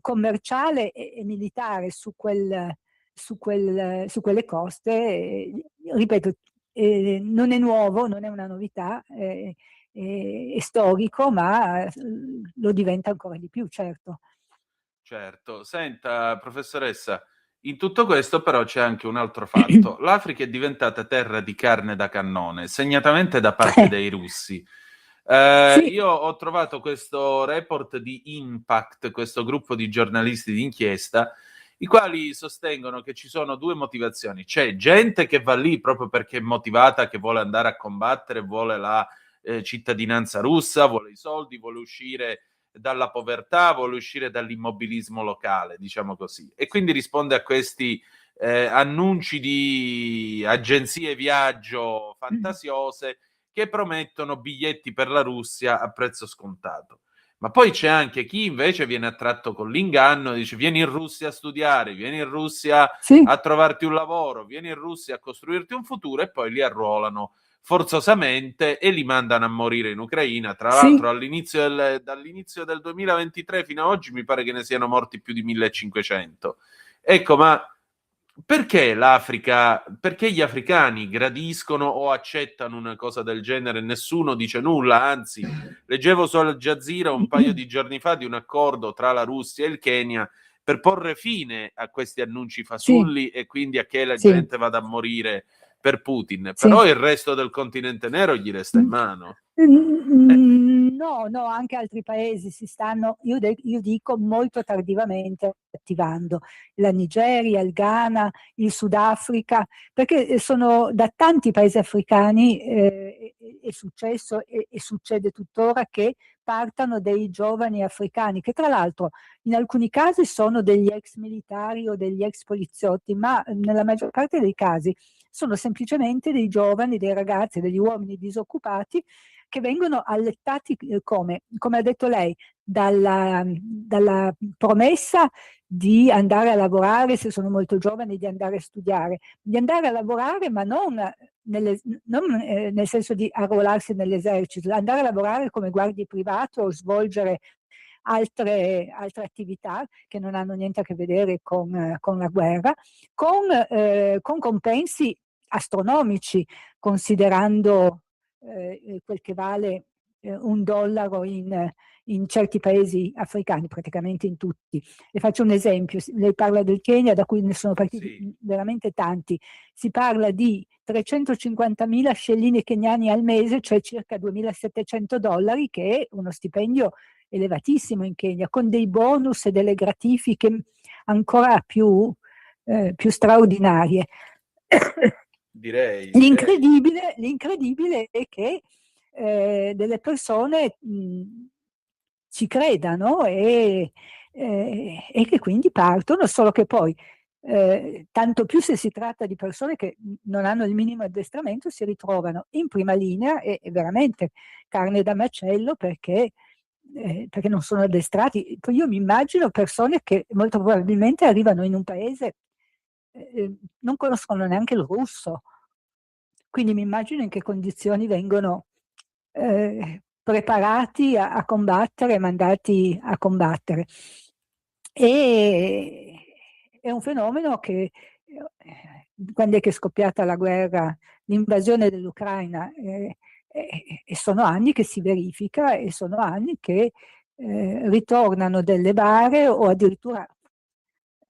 commerciale e militare su quelle coste, ripeto, non è nuovo, non è una novità, è storico, ma lo diventa ancora di più, certo. Certo. Senta, professoressa, in tutto questo però c'è anche un altro fatto. L'Africa è diventata terra di carne da cannone, segnatamente da parte dei russi. Sì. Io ho trovato questo report di Impact, questo gruppo di giornalisti d'inchiesta, i quali sostengono che ci sono 2 motivazioni. C'è gente che va lì proprio perché è motivata, che vuole andare a combattere, vuole la cittadinanza russa, vuole i soldi, vuole uscire dalla povertà, vuole uscire dall'immobilismo locale, diciamo così. E quindi risponde a questi annunci di agenzie viaggio fantasiose che promettono biglietti per la Russia a prezzo scontato. Ma poi c'è anche chi invece viene attratto con l'inganno e dice: vieni in Russia a studiare, vieni in Russia a trovarti un lavoro, vieni in Russia a costruirti un futuro, e poi li arruolano forzosamente e li mandano a morire in Ucraina. Tra l'altro dall'inizio del 2023 fino ad oggi mi pare che ne siano morti più di 1500. Ecco, ma perché l'Africa, perché gli africani gradiscono o accettano una cosa del genere? Nessuno dice nulla, anzi, leggevo su Al Jazeera un paio di giorni fa di un accordo tra la Russia e il Kenya per porre fine a questi annunci fasulli e quindi a che la gente vada a morire per Putin. Però il resto del continente nero gli resta in mano. No, no, anche altri paesi si stanno, io dico, molto tardivamente attivando. La Nigeria, il Ghana, il Sudafrica, perché sono da tanti paesi africani è successo e succede tuttora che partano dei giovani africani, che tra l'altro in alcuni casi sono degli ex militari o degli ex poliziotti, ma nella maggior parte dei casi sono semplicemente dei giovani, dei ragazzi, degli uomini disoccupati che vengono allettati come ha detto lei, dalla promessa di andare a lavorare, se sono molto giovani, di andare a studiare, di andare a lavorare, ma non nel senso di arruolarsi nell'esercito, andare a lavorare come guardie private o svolgere altre attività che non hanno niente a che vedere con la guerra, con compensi astronomici, considerando quel che vale $1 in certi paesi africani, praticamente in tutti. Le faccio un esempio, lei parla del Kenya, da cui ne sono partiti veramente tanti, si parla di 350.000 scellini keniani al mese, cioè circa $2.700, che è uno stipendio elevatissimo in Kenya, con dei bonus e delle gratifiche ancora più straordinarie. Direi. L'incredibile è che delle persone ci credano e che quindi partono, solo che poi tanto più se si tratta di persone che non hanno il minimo addestramento, si ritrovano in prima linea e veramente carne da macello perché non sono addestrati. Poi io mi immagino persone che molto probabilmente arrivano in un paese, non conoscono neanche il russo, quindi mi immagino in che condizioni vengono preparati a combattere, mandati a combattere. E è un fenomeno che quando è che è scoppiata la guerra, l'invasione dell'Ucraina, e sono anni che si verifica e sono anni che ritornano delle bare o addirittura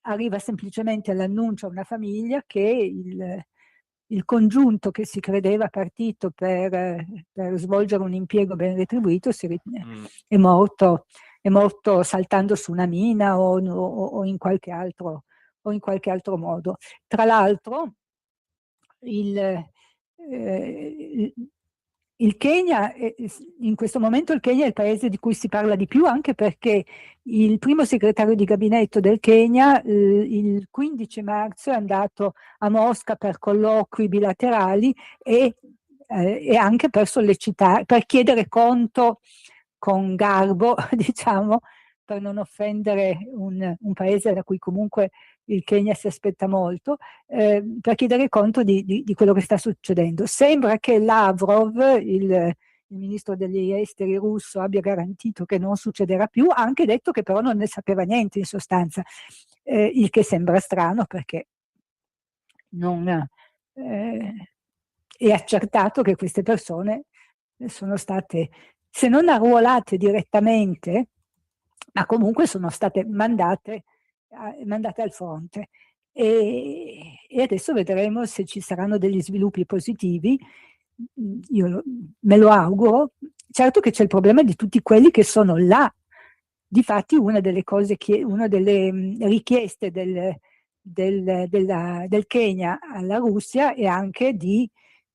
arriva semplicemente l'annuncio a una famiglia che il congiunto che si credeva partito per svolgere un impiego ben retribuito è morto saltando su una mina o in qualche altro modo. Tra l'altro il Kenya, in questo momento il Kenya è il paese di cui si parla di più, anche perché il primo segretario di gabinetto del Kenya il 15 marzo è andato a Mosca per colloqui bilaterali e anche per sollecitare, per chiedere conto con garbo, diciamo, per non offendere un paese da cui comunque il Kenya si aspetta molto, per chiedere conto di quello che sta succedendo. Sembra che Lavrov, il ministro degli esteri russo, abbia garantito che non succederà più, ha anche detto che però non ne sapeva niente in sostanza, il che sembra strano perché non è accertato che queste persone sono state, se non arruolate direttamente, ma comunque sono state mandate al fronte e adesso vedremo se ci saranno degli sviluppi positivi. Io me lo auguro. Certo che c'è il problema di tutti quelli che sono là. Difatti una delle richieste del Kenya alla Russia è anche di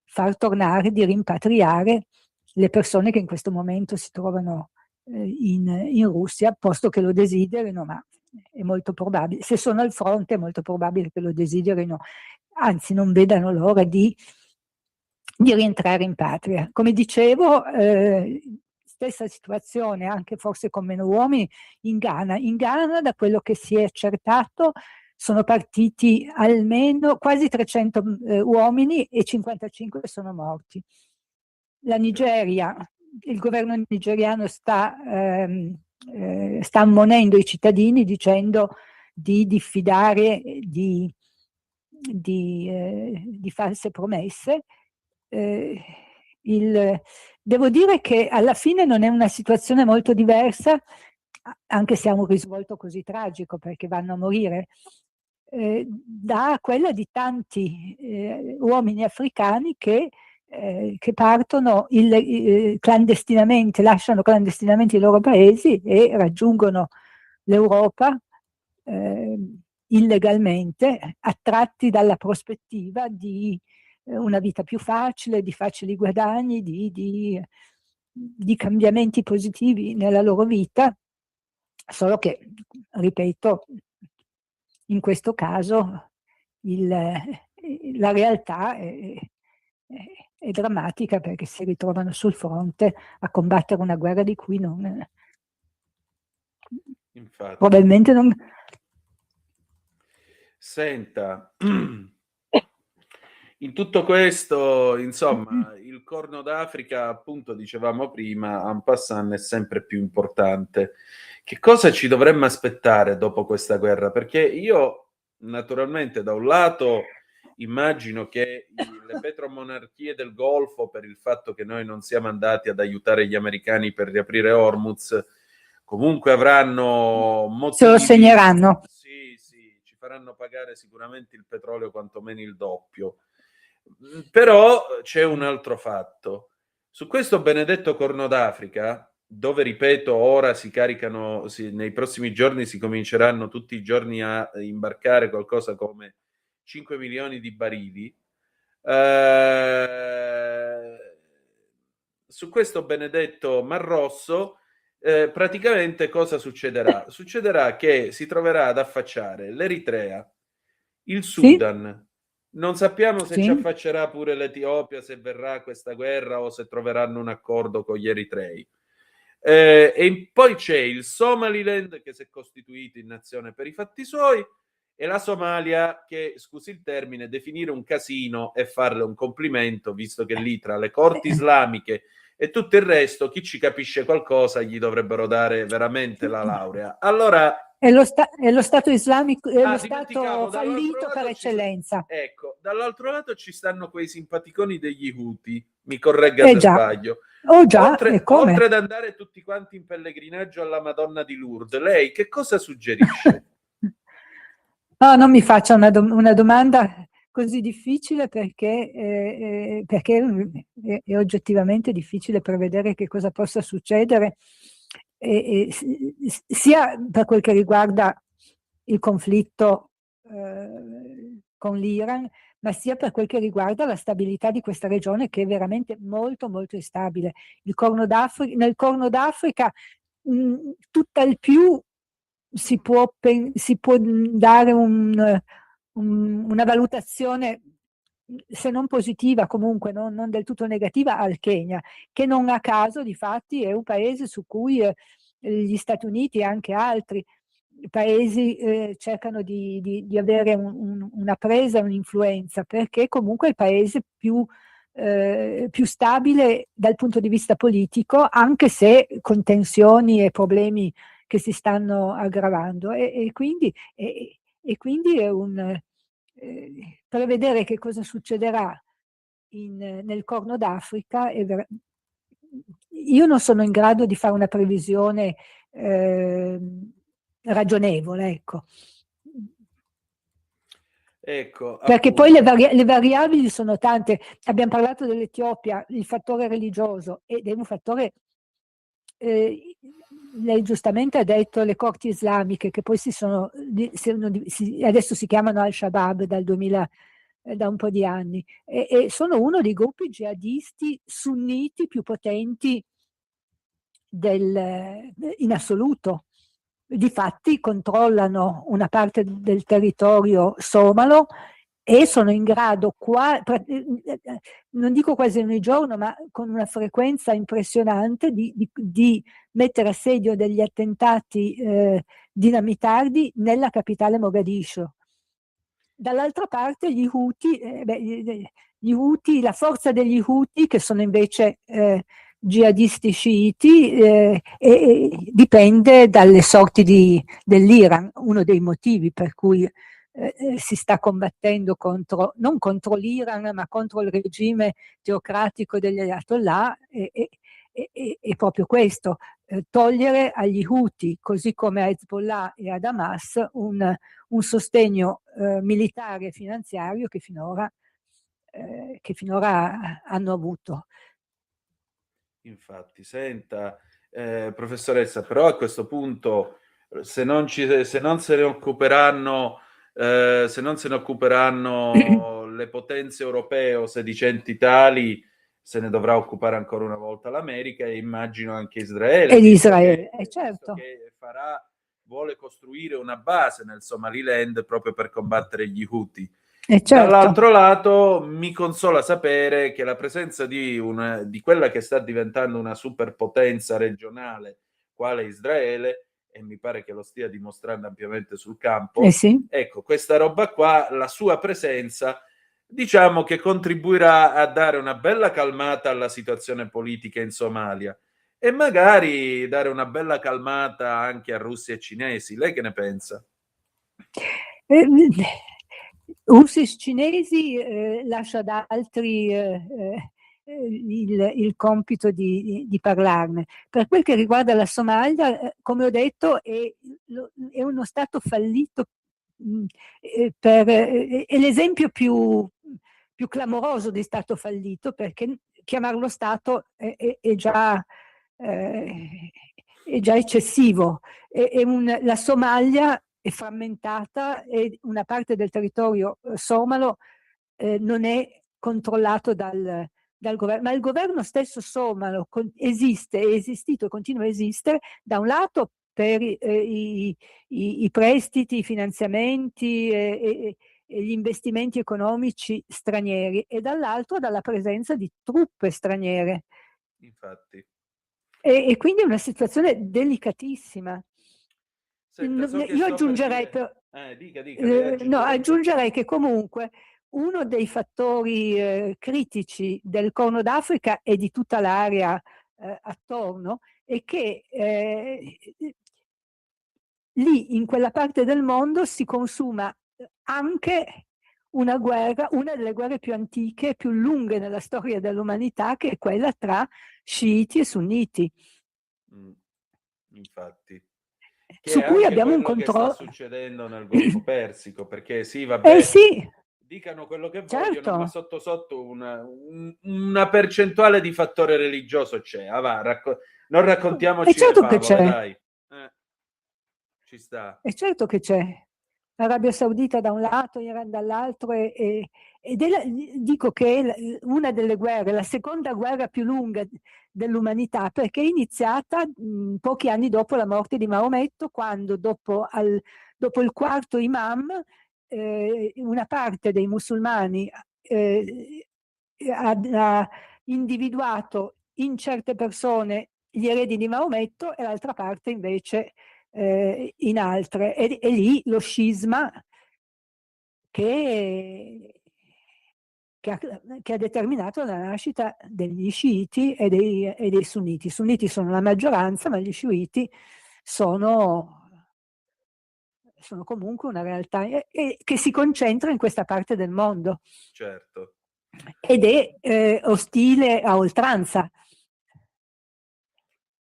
far tornare, di rimpatriare le persone che in questo momento si trovano in Russia, posto che lo desiderino, ma è molto probabile, se sono al fronte è molto probabile che lo desiderino, anzi non vedano l'ora di rientrare in patria. Come dicevo, stessa situazione, anche forse con meno uomini, in Ghana. In Ghana, da quello che si è accertato, sono partiti almeno quasi 300 uomini e 55 sono morti. La Nigeria, il governo nigeriano sta ammonendo i cittadini dicendo di diffidare di false promesse. Devo dire che alla fine non è una situazione molto diversa, anche se ha un risvolto così tragico perché vanno a morire, da quella di tanti uomini africani che che partono clandestinamente, lasciano clandestinamente i loro paesi e raggiungono l'Europa illegalmente, attratti dalla prospettiva di una vita più facile, di facili guadagni, di cambiamenti positivi nella loro vita, solo che, ripeto, in questo caso la realtà è drammatica, perché si ritrovano sul fronte a combattere una guerra di cui Infatti. probabilmente non... Senta, in tutto questo, insomma, il Corno d'Africa, appunto, dicevamo prima, en passant, è sempre più importante. Che cosa ci dovremmo aspettare dopo questa guerra? Perché io, naturalmente, da un lato immagino che le petromonarchie del Golfo, per il fatto che noi non siamo andati ad aiutare gli americani per riaprire Hormuz, comunque avranno motivi... Se lo segneranno. Sì, ci faranno pagare sicuramente il petrolio quantomeno il doppio. Però c'è un altro fatto. Su questo benedetto Corno d'Africa, dove, ripeto, ora si caricano, nei prossimi giorni si cominceranno tutti i giorni a imbarcare qualcosa come 5 milioni di barili, su questo benedetto Mar Rosso, praticamente cosa succederà? Succederà che si troverà ad affacciare l'Eritrea, il Sudan, non sappiamo se ci affaccerà pure l'Etiopia, se verrà questa guerra o se troveranno un accordo con gli eritrei. E poi c'è il Somaliland, che si è costituito in nazione per i fatti suoi, e la Somalia, che, scusi il termine, definire un casino e farle un complimento, visto che lì tra le corti islamiche e tutto il resto, chi ci capisce qualcosa gli dovrebbero dare veramente la laurea. Allora... È lo Stato islamico, è lo dimenticavo, Stato fallito per eccellenza. Ecco, dall'altro lato ci stanno quei simpaticoni degli Houthi, mi corregga se sbaglio. Oltre ad andare tutti quanti in pellegrinaggio alla Madonna di Lourdes, lei che cosa suggerisce? No, non mi faccia una domanda così difficile, perché è oggettivamente difficile prevedere che cosa possa succedere, sia per quel che riguarda il conflitto con l'Iran, ma sia per quel che riguarda la stabilità di questa regione, che è veramente molto molto instabile. Nel Corno d'Africa tutt'al più si può dare una valutazione, se non positiva, comunque non del tutto negativa, al Kenya, che non a caso difatti è un paese su cui gli Stati Uniti e anche altri paesi cercano di avere una presa, un'influenza, perché comunque è il paese più stabile dal punto di vista politico, anche se con tensioni e problemi che si stanno aggravando, e quindi è prevedere che cosa succederà nel Corno d'Africa. Io non sono in grado di fare una previsione ragionevole, ecco. Perché appunto. Poi le variabili sono tante. Abbiamo parlato dell'Etiopia, il fattore religioso, ed è un fattore, lei giustamente ha detto, le corti islamiche, che poi adesso si chiamano Al-Shabaab da un po' di anni, e sono uno dei gruppi jihadisti sunniti più potenti in assoluto. Difatti controllano una parte del territorio somalo e sono in grado, non dico quasi ogni giorno, ma con una frequenza impressionante, di mettere a sedio degli attentati dinamitardi nella capitale Mogadiscio. Dall'altra parte gli Houthi, la forza degli Houthi, che sono invece jihadisti sciiti, dipende dalle sorti dell'Iran, uno dei motivi per cui si sta combattendo non contro l'Iran, ma contro il regime teocratico degli Ayatollah, è proprio questo, togliere agli Houthi, così come a Hezbollah e ad Hamas, un sostegno militare e finanziario che finora che finora hanno avuto. Infatti, senta, professoressa, però a questo punto, se non se ne occuperanno, le potenze europee o sedicenti tali, se ne dovrà occupare ancora una volta l'America e immagino anche Israele. Ed visto Israele, che- certo. visto che vuole costruire una base nel Somaliland proprio per combattere gli Houthi. Certo. Dall'altro lato mi consola sapere che la presenza di quella che sta diventando una superpotenza regionale, quale Israele, e mi pare che lo stia dimostrando ampiamente sul campo, Sì. ecco, questa roba qua, la sua presenza, diciamo che contribuirà a dare una bella calmata alla situazione politica in Somalia e magari dare una bella calmata anche a russi e cinesi. Lei che ne pensa? Russi e cinesi lascio ad altri il compito di parlarne. Per quel che riguarda la Somalia, come ho detto, è uno stato fallito, è l'esempio più clamoroso di stato fallito, perché chiamarlo stato è già eccessivo. La Somalia è frammentata e una parte del territorio somalo non è controllato dal governo, ma il governo stesso somalo esiste, è esistito e continua a esistere, da un lato per i prestiti, i finanziamenti e gli investimenti economici stranieri, e dall'altro dalla presenza di truppe straniere. Infatti. E quindi è una situazione delicatissima. Senta, so che Io sto aggiungerei, per dire- dica, lei aggiungerebbe? aggiungerei che comunque uno dei fattori critici del Corno d'Africa e di tutta l'area attorno è che lì, in quella parte del mondo, si consuma anche una delle guerre più antiche e più lunghe nella storia dell'umanità, che è quella tra sciiti e sunniti. Infatti. Che Su è cui anche abbiamo un quello che sta controllo. succedendo nel Golfo Persico, perché sì, vabbè, Sì, dicano quello che vogliono, certo. ma sotto sotto una percentuale di fattore religioso c'è. Ah, va, non raccontiamoci certo le che favole, c'è. dai. Ci sta. È certo che c'è. L'Arabia Saudita da un lato, Iran dall'altro, dico che è una delle guerre, la seconda guerra più lunga dell'umanità, perché è iniziata pochi anni dopo la morte di Maometto, quando dopo il quarto imam una parte dei musulmani ha individuato in certe persone gli eredi di Maometto e l'altra parte invece in altre, e lì lo scisma che ha determinato la nascita degli sciiti e dei sunniti. I sunniti sono la maggioranza, ma gli sciiti sono comunque una realtà che si concentra in questa parte del mondo. Certo. Ed è ostile a oltranza.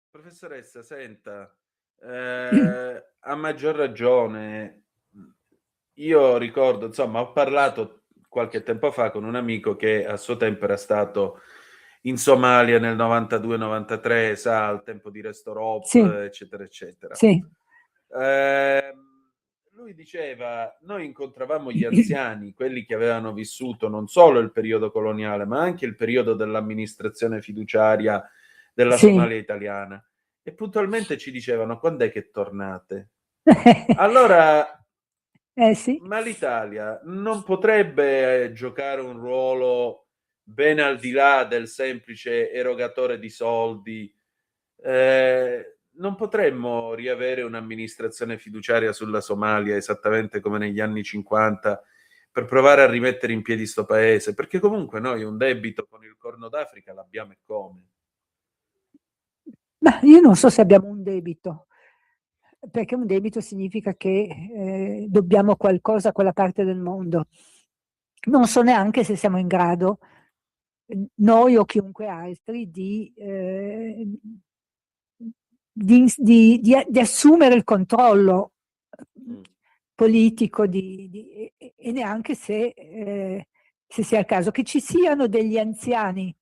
Professoressa, senta, a maggior ragione, io ricordo, insomma, ho parlato qualche tempo fa con un amico che a suo tempo era stato in Somalia nel 92-93, sa, al tempo di Restore, Sì. eccetera, eccetera. Sì. Lui diceva, noi incontravamo gli anziani, quelli che avevano vissuto non solo il periodo coloniale, ma anche il periodo dell'amministrazione fiduciaria della Sì. Somalia italiana, e puntualmente ci dicevano: quando è che tornate? Allora, sì. ma l'Italia non potrebbe giocare un ruolo ben al di là del semplice erogatore di soldi? Non potremmo riavere un'amministrazione fiduciaria sulla Somalia esattamente come negli anni 50 per provare a rimettere in piedi sto paese? Perché comunque noi un debito con il Corno d'Africa l'abbiamo, e come? Ma io non so se abbiamo un debito, perché un debito significa che dobbiamo qualcosa a quella parte del mondo. Non so neanche se siamo in grado, noi o chiunque altri, di assumere il controllo politico e neanche se se sia il caso, che ci siano degli anziani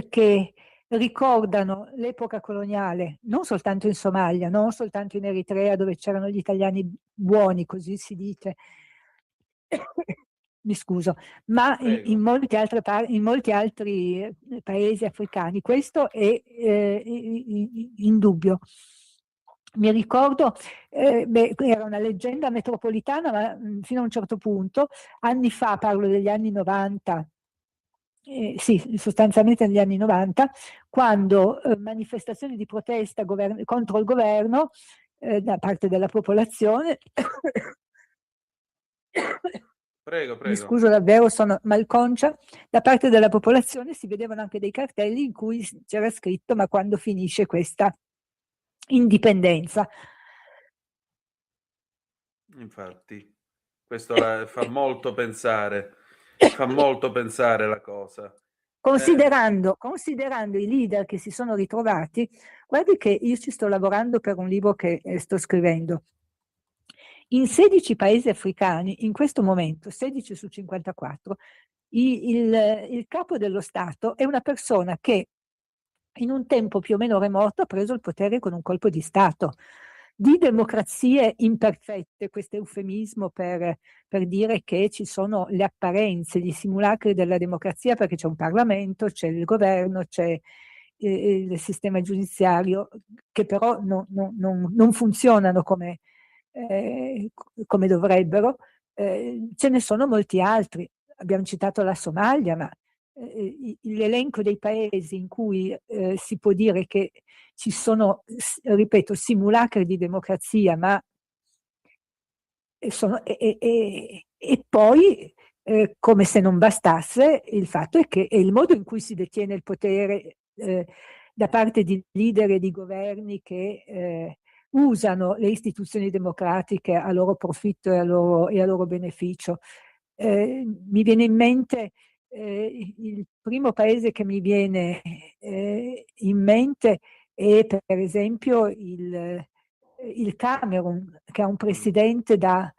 che ricordano l'epoca coloniale, non soltanto in Somalia, non soltanto in Eritrea dove c'erano gli italiani buoni, così si dice, mi scuso, ma in molti altri paesi africani. Questo è indubbio. Mi ricordo, era una leggenda metropolitana, ma fino a un certo punto, anni fa, parlo degli anni 90, sì, sostanzialmente negli anni 90, quando manifestazioni di protesta contro il governo da parte della popolazione Prego. mi scuso davvero, sono malconcia, da parte della popolazione si vedevano anche dei cartelli in cui c'era scritto: ma quando finisce questa indipendenza? Infatti, questo fa molto pensare la cosa. Considerando i leader che si sono ritrovati, guardi che io ci sto lavorando per un libro che sto scrivendo. In 16 paesi africani, in questo momento, 16 su 54, il capo dello Stato è una persona che in un tempo più o meno remoto ha preso il potere con un colpo di Stato. Di democrazie imperfette, questo eufemismo per dire che ci sono le apparenze, gli simulacri della democrazia, perché c'è un Parlamento, c'è il governo, c'è il sistema giudiziario, che però non funzionano come dovrebbero. Ce ne sono molti altri. Abbiamo citato la Somalia, ma l'elenco dei paesi in cui si può dire che ci sono, ripeto, simulacri di democrazia, ma e poi, come se non bastasse, il fatto è che è il modo in cui si detiene il potere da parte di leader e di governi che usano le istituzioni democratiche a loro profitto e a loro beneficio. Mi viene in mente il primo paese che mi viene in mente è per esempio il Camerun, che ha un presidente da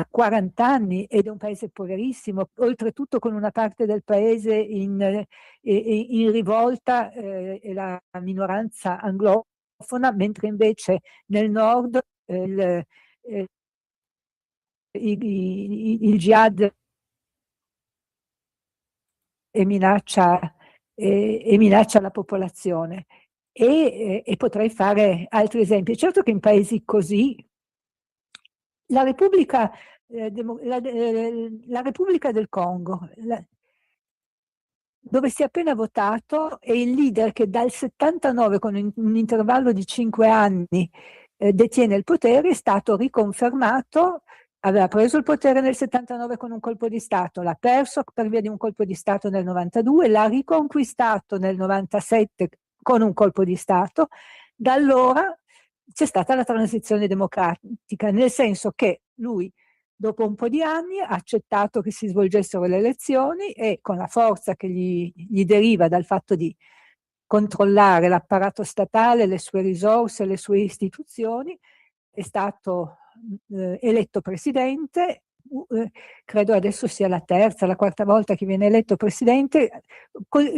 40 anni ed è un paese poverissimo, oltretutto con una parte del paese in rivolta e la minoranza anglofona, mentre invece nel nord il jihad e minaccia la popolazione. E potrei fare altri esempi. Certo che in paesi così la Repubblica del Congo, dove si è appena votato, e il leader che dal 79 con un intervallo di 5 anni detiene il potere, è stato riconfermato. Aveva preso il potere nel 79 con un colpo di Stato, l'ha perso per via di un colpo di Stato nel 92, l'ha riconquistato nel 97 con un colpo di Stato. Da allora c'è stata la transizione democratica, nel senso che lui, dopo un po' di anni, ha accettato che si svolgessero le elezioni e con la forza che gli deriva dal fatto di controllare l'apparato statale, le sue risorse, le sue istituzioni, è stato eletto presidente. Credo adesso sia la terza, la quarta volta che viene eletto presidente.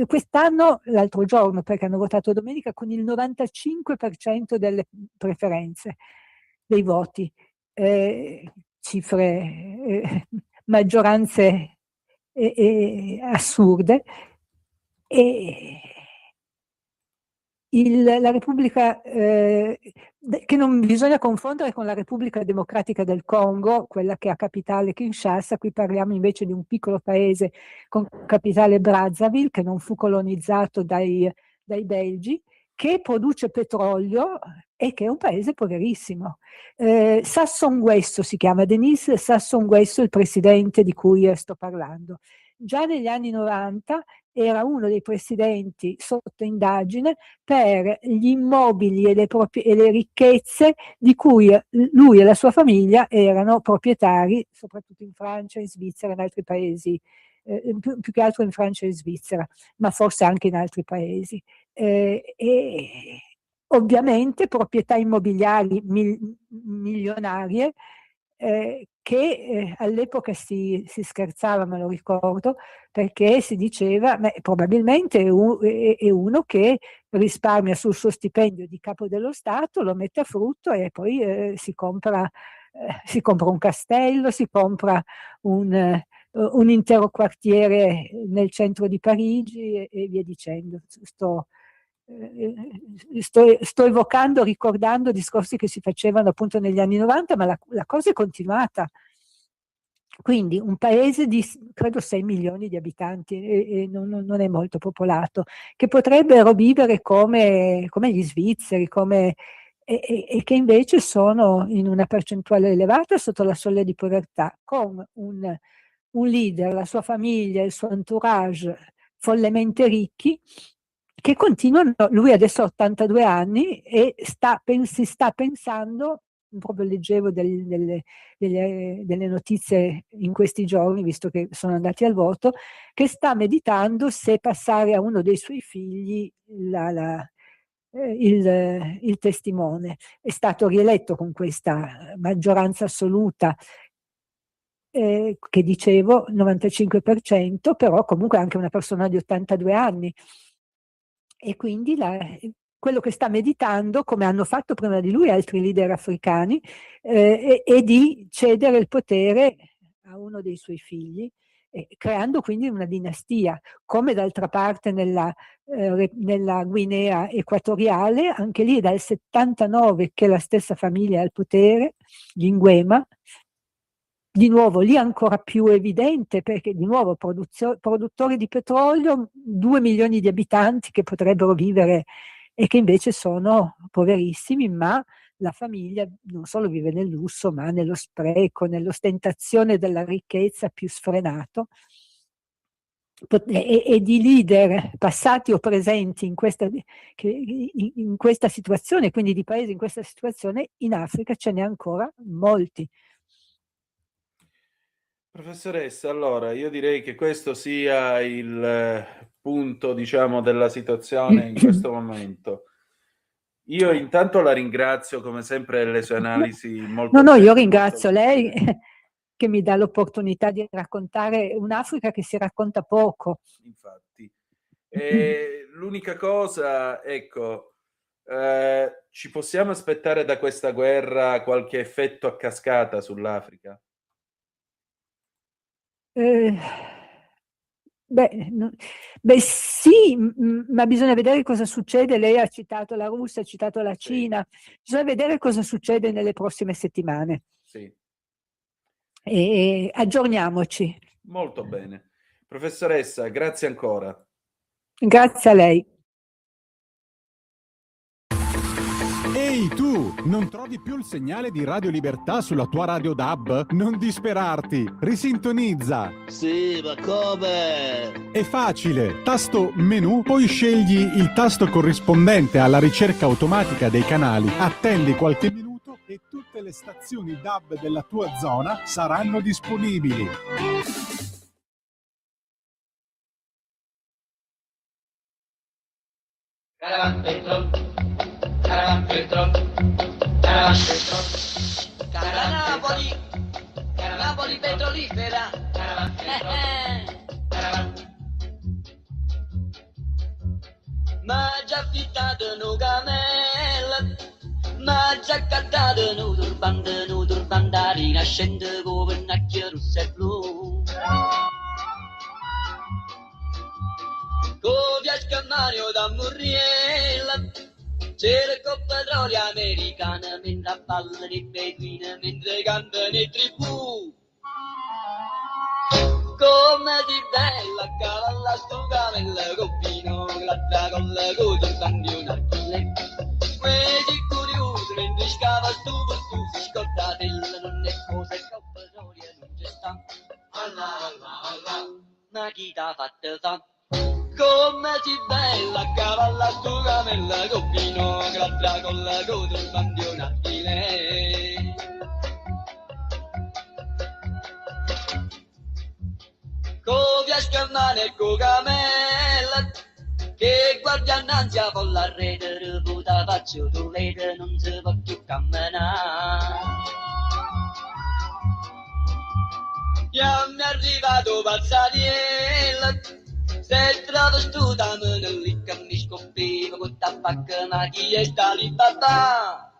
Quest'anno, l'altro giorno, perché hanno votato domenica, con il 95% delle preferenze, dei voti, cifre, maggioranze assurde. E la Repubblica, che non bisogna confondere con la Repubblica Democratica del Congo, quella che ha capitale Kinshasa. Qui parliamo invece di un piccolo paese con capitale Brazzaville, che non fu colonizzato dai belgi, che produce petrolio e che è un paese poverissimo. Sassou Nguesso si chiama, Denis Sassou Nguesso, il presidente di cui sto parlando. Già negli anni 90 era uno dei presidenti sotto indagine per gli immobili e le ricchezze di cui lui e la sua famiglia erano proprietari, soprattutto in Francia, in Svizzera e in altri paesi, più che altro in Francia e in Svizzera, ma forse anche in altri paesi. E ovviamente proprietà immobiliari milionarie che all'epoca si scherzava, me lo ricordo, perché si diceva, probabilmente è uno che risparmia sul suo stipendio di capo dello Stato, lo mette a frutto e poi si compra un castello, si compra un intero quartiere nel centro di Parigi e via dicendo. Sto evocando, ricordando discorsi che si facevano appunto negli anni 90, ma la cosa è continuata. Quindi un paese di credo 6 milioni di abitanti e non è molto popolato, che potrebbero vivere come gli svizzeri, e che invece sono in una percentuale elevata sotto la soglia di povertà, con un leader, la sua famiglia, il suo entourage follemente ricchi, che continuano. Lui adesso ha 82 anni e si sta pensando, proprio leggevo delle notizie in questi giorni, visto che sono andati al voto, che sta meditando se passare a uno dei suoi figli il testimone. È stato rieletto con questa maggioranza assoluta, che dicevo 95%, però comunque anche una persona di 82 anni. E quindi quello che sta meditando, come hanno fatto prima di lui altri leader africani, è di cedere il potere a uno dei suoi figli, creando quindi una dinastia, come d'altra parte nella Guinea Equatoriale, anche lì è dal 79 che la stessa famiglia è al potere, gli Nguema. Di nuovo lì ancora più evidente, perché di nuovo produttori di petrolio, 2 milioni di abitanti che potrebbero vivere e che invece sono poverissimi, ma la famiglia non solo vive nel lusso, ma nello spreco, nell'ostentazione della ricchezza più sfrenato. E di leader passati o presenti in questa situazione, quindi di paesi in questa situazione, in Africa ce n'è ancora molti. Professoressa, allora io direi che questo sia il punto, diciamo, della situazione in questo momento. Io intanto la ringrazio come sempre delle sue analisi molto... No, io ringrazio lei che mi dà l'opportunità di raccontare un'Africa che si racconta poco. Infatti. L'unica cosa, ecco, ci possiamo aspettare da questa guerra qualche effetto a cascata sull'Africa? Sì, ma bisogna vedere cosa succede. Lei ha citato la Russia, ha citato la Cina, bisogna vedere cosa succede nelle prossime settimane. Sì. E aggiorniamoci. Molto bene. Professoressa, grazie ancora. Grazie a lei. Ehi tu, non trovi più il segnale di Radio Libertà sulla tua radio DAB? Non disperarti, risintonizza. Sì, ma come? È facile, tasto menu, poi scegli il tasto corrispondente alla ricerca automatica dei canali, attendi qualche minuto e tutte le stazioni DAB della tua zona saranno disponibili. Caravan Petro, Caravan Petro, Caravan Petro, Napoli petrolifera, Caravan Petro, Caravan. Ma già affittato un camel, ma già cantato un turbante rinascente con pennacchio rosso e blu. Con via Scammario da Murriella, c'era con petrolio americana, mentre ballano i beduini, mentre cantano i tribù. Come di bella cavalla sto camello con vino, glatta con la coda tanti un archile. Questi curiosi mentre scava sto per tu, si scordatella non è cosa, che con petrolio non c'è sta. Allah, ma chi t'ha fatto fa? Come si bella cavalla sto camello con vino, glatta con la coda tanti un archile. Con via Scammane e con camella, che guardia innanzi a folla rete, reputa faccio tu vede, non si può più camminare. io mi è arrivato pazzariello. Se trovo stutamene lì che mi scoppivo con tabacca, ma chi è sta lì papà?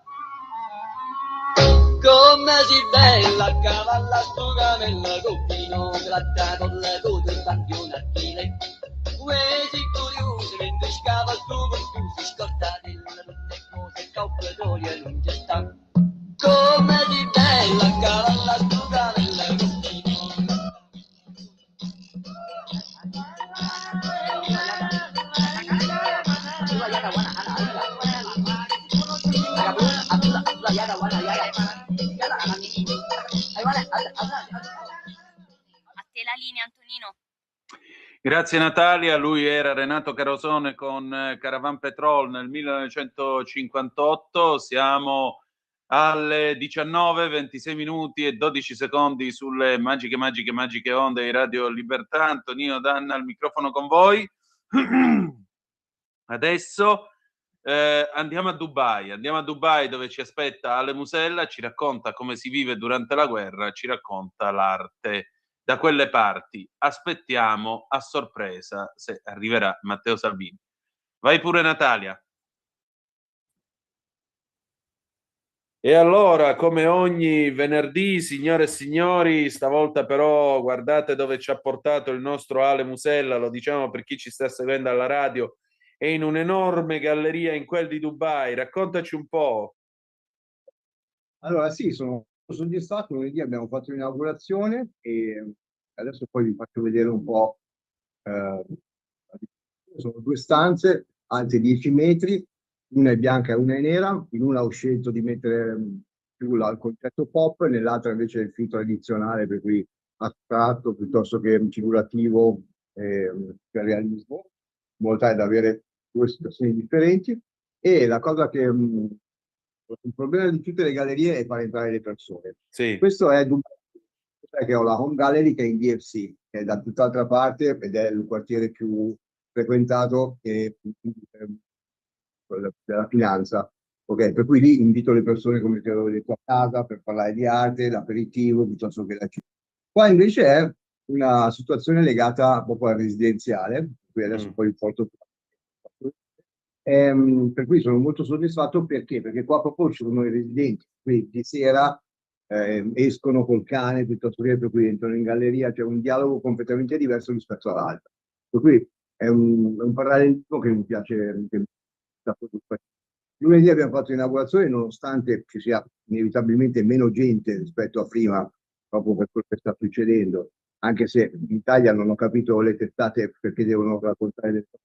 Come si bella a cavalla sto camella, coppino grattato le code, campione a chile. Questi curiosi mentre scava sto per tu, si scorda delle tutte cose, caupedoria non c'è sta. Come si bella a cavalla sto camella, coppino. A te la linea, Antonino. Grazie Natalia, lui era Renato Carosone con Caravan Petrol nel 1958, siamo alle 19, 26 minuti e 12 secondi sulle magiche onde di Radio Libertà. Antonino Danna al microfono con voi. Adesso andiamo a Dubai dove ci aspetta Ale Musella, ci racconta come si vive durante la guerra, ci racconta l'arte da quelle parti. Aspettiamo a sorpresa se arriverà Matteo Salvini. Vai pure Natalia. E allora, come ogni venerdì, signore e signori, stavolta però guardate dove ci ha portato il nostro Ale Musella, lo diciamo per chi ci sta seguendo alla radio, è in un'enorme galleria in quel di Dubai. Raccontaci un po'. Allora sì, sono soddisfatto, lunedì abbiamo fatto l'inaugurazione e adesso poi vi faccio vedere un po'. Sono due stanze alte 10 metri, una è bianca e una è nera, in una ho scelto di mettere più il concetto pop, nell'altra invece il filtro tradizionale, per cui astratto piuttosto che figurativo per realismo, in modo tale da avere due situazioni differenti. E la cosa che il problema di tutte le gallerie è far entrare le persone. Sì. Questo è Dubai, che ho la Home Gallery che è in DFC, che è da tutt'altra parte ed è il quartiere più frequentato della finanza. Ok, per cui lì invito le persone, come ti avevo detto, a casa per parlare di arte, l'aperitivo, piuttosto che la città. Qua invece è una situazione legata proprio al residenziale, per cui adesso poi il porto. Per cui sono molto soddisfatto perché qua proprio ci sono i residenti, qui di sera escono col cane piuttosto che per cui entrano in galleria, c'è un dialogo completamente diverso rispetto all'altro. Per cui è un parallelismo che mi piace. Lunedì abbiamo fatto l'inaugurazione nonostante ci sia inevitabilmente meno gente rispetto a prima, proprio per quello che sta succedendo, anche se in Italia non ho capito le testate perché devono raccontare le cose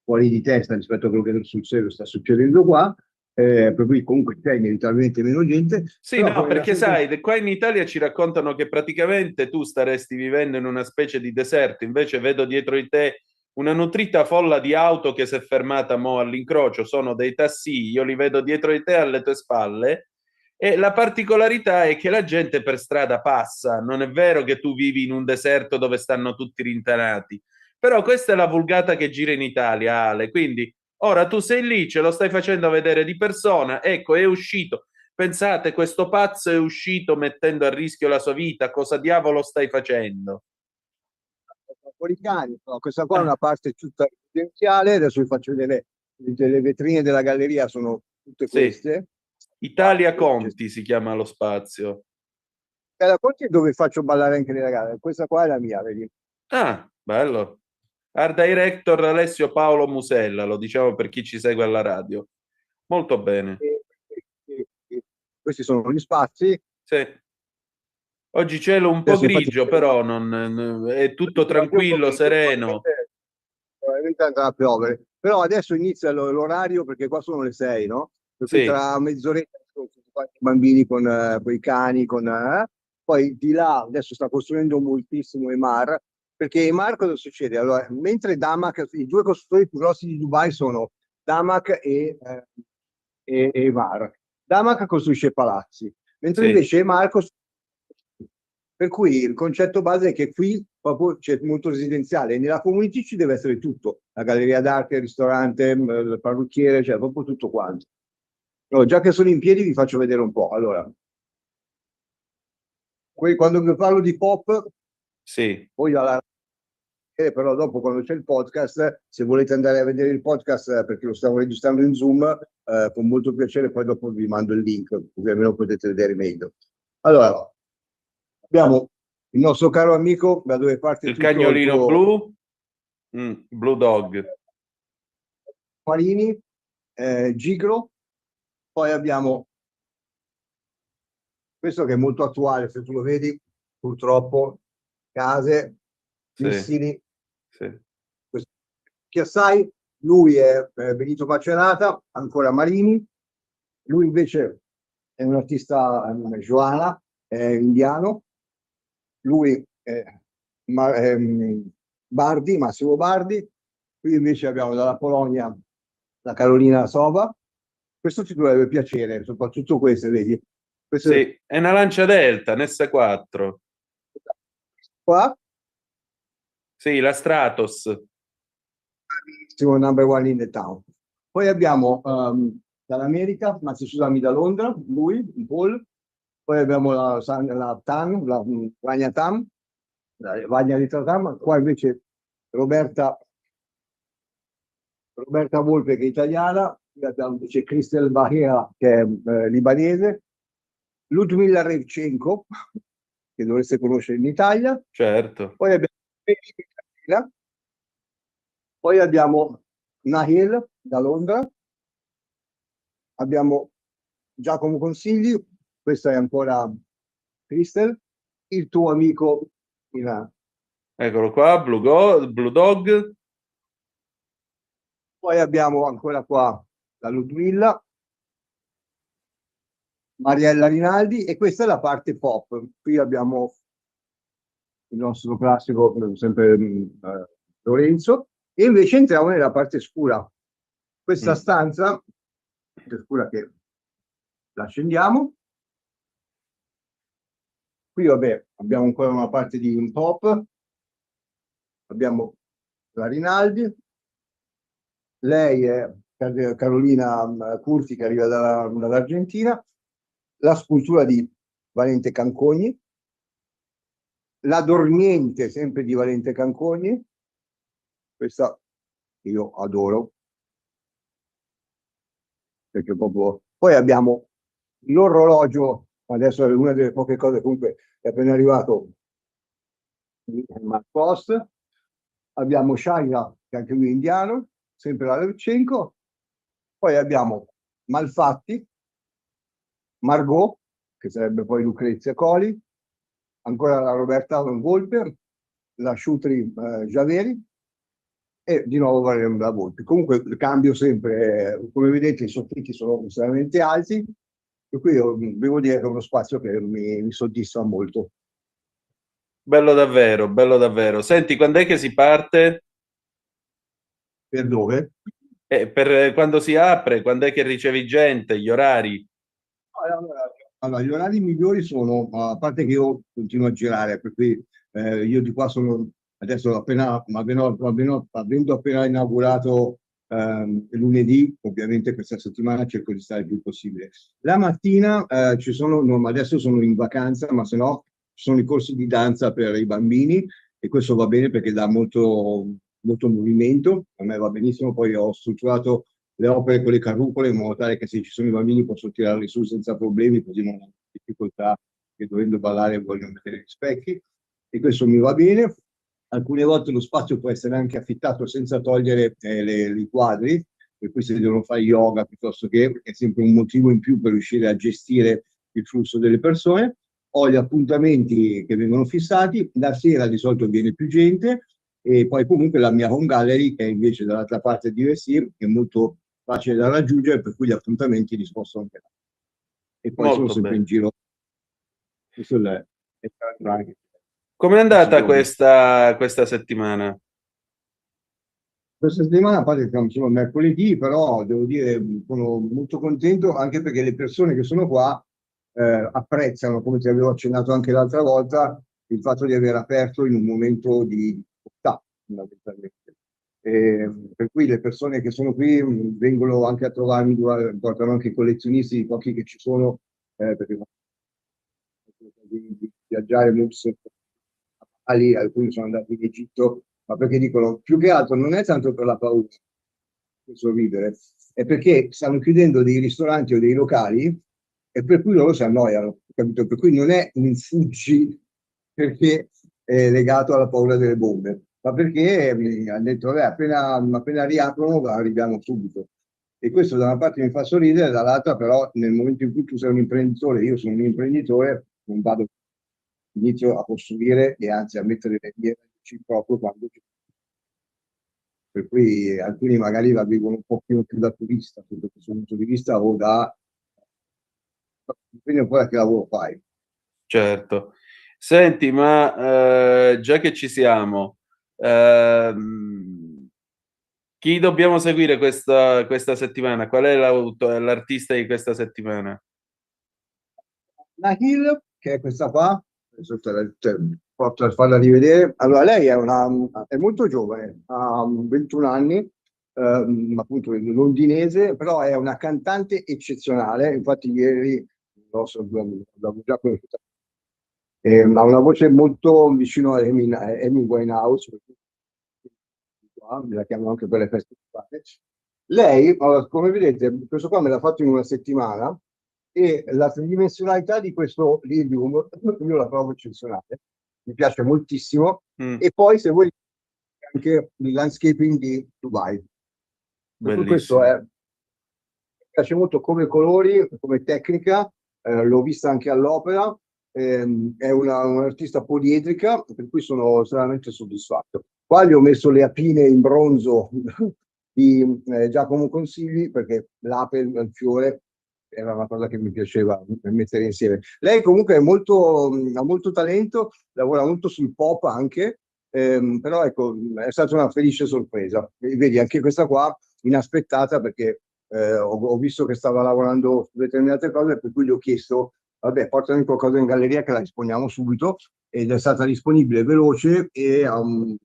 fuori di testa rispetto a quello che sul serio sta succedendo qua, per cui comunque c'è inevitabilmente meno gente. Sì, no, perché sai, qua in Italia ci raccontano che praticamente tu staresti vivendo in una specie di deserto, invece vedo dietro di te una nutrita folla di auto che si è fermata mo all'incrocio, sono dei tassi, io li vedo dietro di te alle tue spalle, e la particolarità è che la gente per strada passa, non è vero che tu vivi in un deserto dove stanno tutti rintanati. Però questa è la vulgata che gira in Italia, Ale, quindi ora tu sei lì, ce lo stai facendo vedere di persona, ecco, è uscito. Pensate, questo pazzo è uscito mettendo a rischio la sua vita, cosa diavolo stai facendo? Fuori cani, no, questa qua è una parte tutta residenziale, adesso vi faccio vedere le vetrine della galleria, sono tutte queste. Italia Conti si chiama lo spazio. Italia Conti è dove faccio ballare anche le ragazze, questa qua è la mia, vedi? Ah, bello. Art Director Alessio Paolo Musella, lo diciamo per chi ci segue alla radio. Molto bene. Questi sono gli spazi. Sì. Oggi cielo un po' grigio, però è tutto tranquillo, sereno. Probabilmente andrà a piovere. Però adesso inizia l'orario perché qua sono le 6, no? Per cui tra mezz'oretta sono tutti quanti i bambini con i cani, poi di là adesso sta costruendo moltissimo Emaar. Perché Emaar cosa succede? Allora, mentre Damac, i due costruttori più grossi di Dubai sono Damac e Emaar. Damac costruisce palazzi, mentre invece Emaar costruisce. Per cui il concetto base è che qui proprio c'è molto residenziale e nella community ci deve essere tutto, la galleria d'arte, il ristorante, il parrucchiere, cioè proprio tutto quanto. Allora, già che sono in piedi vi faccio vedere un po'. Allora, quando vi parlo di pop, Sì. poi però dopo quando c'è il podcast, se volete andare a vedere il podcast perché lo stiamo registrando in Zoom, con molto piacere poi dopo vi mando il link, così almeno potete vedere meglio. Allora, abbiamo il nostro caro amico da dove parte Il tutto cagnolino il tuo blu, Blue Dog. Marini, Giglo, poi abbiamo questo che è molto attuale, se tu lo vedi, purtroppo, case, Sì, missili, sì. Chiassai, lui è Benito Macerata, ancora Marini, lui invece è un artista Joana, è indiano, lui è Bardi, Massimo Bardi, qui invece abbiamo dalla Polonia la Carolina Sova, questo ti dovrebbe piacere, soprattutto queste, vedi? Queste Sì, è una Lancia Delta, un S4. qua, Sì, la Stratos. number one in the town. Poi abbiamo dall'America, ma scusami, da Londra, lui, Paul. Poi abbiamo la Tan, la Vania Tam, la Vania di Tam. Qua invece Roberta Volpe che è italiana. Qui abbiamo invece Christel Bahia che è libanese. Ludmila Revchenko, che dovreste conoscere in Italia. Certo. Poi abbiamo Nahel da Londra, abbiamo Giacomo Consigli, questa è ancora Christel, il tuo amico Eccolo qua, Blue Dog. Poi abbiamo ancora qua la Ludmilla, Mariella Rinaldi, e questa è la parte pop. Qui abbiamo il nostro classico, sempre Lorenzo, e invece entriamo nella parte scura. Questa stanza, scura, che la accendiamo. Qui vabbè, abbiamo ancora una parte di un pop, abbiamo la Rinaldi, lei è Carolina Curti che arriva dall'Argentina, la scultura di Valente Cancogni, la Dormiente sempre di Valente Cancogni, questa io adoro, perché proprio... Poi abbiamo l'orologio, adesso è una delle poche cose, comunque è appena arrivato di Mark Post, abbiamo Shaila, che anche lui è indiano, sempre la Levchenko, poi abbiamo Malfatti, Margot, che sarebbe poi Lucrezia Coli, ancora la Roberta Volpe, la Shutri Javeri, e di nuovo la Volpe. Comunque cambio sempre, come vedete i soffitti sono estremamente alti, per cui io devo dire che è uno spazio che mi soddisfa molto. Bello davvero, bello davvero. Senti, quando è che si parte? Per dove? Per quando si apre, quando è che ricevi gente, gli orari? Allora, gli orari migliori sono, a parte che io continuo a girare, per cui io di qua sono, adesso avendo appena inaugurato lunedì, ovviamente questa settimana cerco di stare il più possibile. La mattina ci sono, adesso sono in vacanza, ma se no ci sono i corsi di danza per i bambini e questo va bene perché dà molto movimento, a me va benissimo, poi ho strutturato le opere con le carrucole in modo tale che se ci sono i bambini posso tirarli su senza problemi, così non ho difficoltà che dovendo ballare vogliono mettere gli specchi, e questo mi va bene. Alcune volte lo spazio può essere anche affittato senza togliere i quadri, per cui se devono fare yoga piuttosto che, è sempre un motivo in più per riuscire a gestire il flusso delle persone. Ho gli appuntamenti che vengono fissati, la sera di solito viene più gente, e poi comunque la mia home gallery che è invece dall'altra parte di Vestir, che è molto facile da raggiungere, per cui gli appuntamenti li sposto anche là. E poi Molto sono sempre bene. in giro. Com'è andata questa settimana? Questa settimana, a parte che siamo solo mercoledì, però devo dire sono molto contento anche perché le persone che sono qua apprezzano, come ti avevo accennato anche l'altra volta, il fatto di aver aperto in un momento di difficoltà, fondamentalmente. Per cui le persone che sono qui vengono anche a trovarmi, portano anche i collezionisti, i pochi che ci sono, perché di viaggiare, molti alcuni sono andati in Egitto, ma perché dicono più che altro non è tanto per la paura questo ridere, è perché stanno chiudendo dei ristoranti o dei locali e per cui loro si annoiano, capito? Per cui non è un fuggi perché è legato alla paura delle bombe, ma perché hanno detto, appena riaprono arriviamo subito. E questo da una parte mi fa sorridere, dall'altra però nel momento in cui tu sei un imprenditore, io sono un imprenditore, non vado, inizio a costruire e anzi a mettere le mie radici proprio quando c'è. Per cui alcuni magari la vivono un pochino più da turista, sotto questo punto di vista, o da... Quindi un po' da che lavoro fai. Certo. Senti, ma già che ci siamo, chi dobbiamo seguire questa settimana? Qual è l'artista di questa settimana? Nahil, che è questa qua, adesso porto a farla rivedere. Allora, lei è molto giovane, ha 21 anni, appunto londinese, però è una cantante eccezionale. Infatti ieri l'avevo già conosciuta. Ha una voce molto vicino a Amy Winehouse, me la chiamo anche per le feste. Lei, come vedete, questo qua me l'ha fatto in una settimana e la tridimensionalità di questo Lilium io la trovo eccezionale, mi piace moltissimo. E poi se vuoi anche il landscaping di Dubai. Questo mi piace molto come colori, come tecnica, l'ho vista anche all'opera, è un'artista poliedrica, per cui sono estremamente soddisfatto. Qua gli ho messo le apine in bronzo di Giacomo Consigli, perché l'ape, il fiore, era una cosa che mi piaceva mettere insieme. Lei comunque ha molto talento, lavora molto sul pop anche, però ecco, è stata una felice sorpresa. Vedi, anche questa qua inaspettata, perché ho visto che stava lavorando su determinate cose, per cui gli ho chiesto, vabbè, portami qualcosa in galleria che la esponiamo subito, ed è stata disponibile veloce e ha un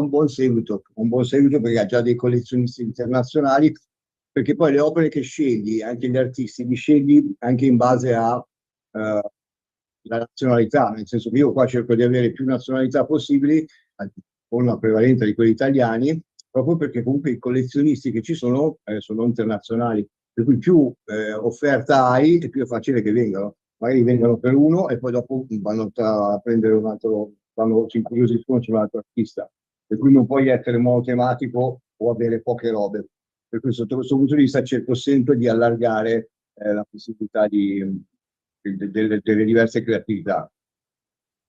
buon seguito perché ha già dei collezionisti internazionali, perché poi le opere che scegli, anche gli artisti, li scegli anche in base a la nazionalità, nel senso che io qua cerco di avere più nazionalità possibili, con una prevalenza di quelli italiani, proprio perché comunque i collezionisti che ci sono internazionali, per cui più offerta hai e più è facile che vengano. Magari vengono per uno e poi dopo vanno a prendere un altro, si incuriosiscono su un altro artista, per cui non puoi essere monotematico o avere poche robe. Per cui sotto questo punto di vista cerco sempre di allargare la possibilità delle diverse creatività.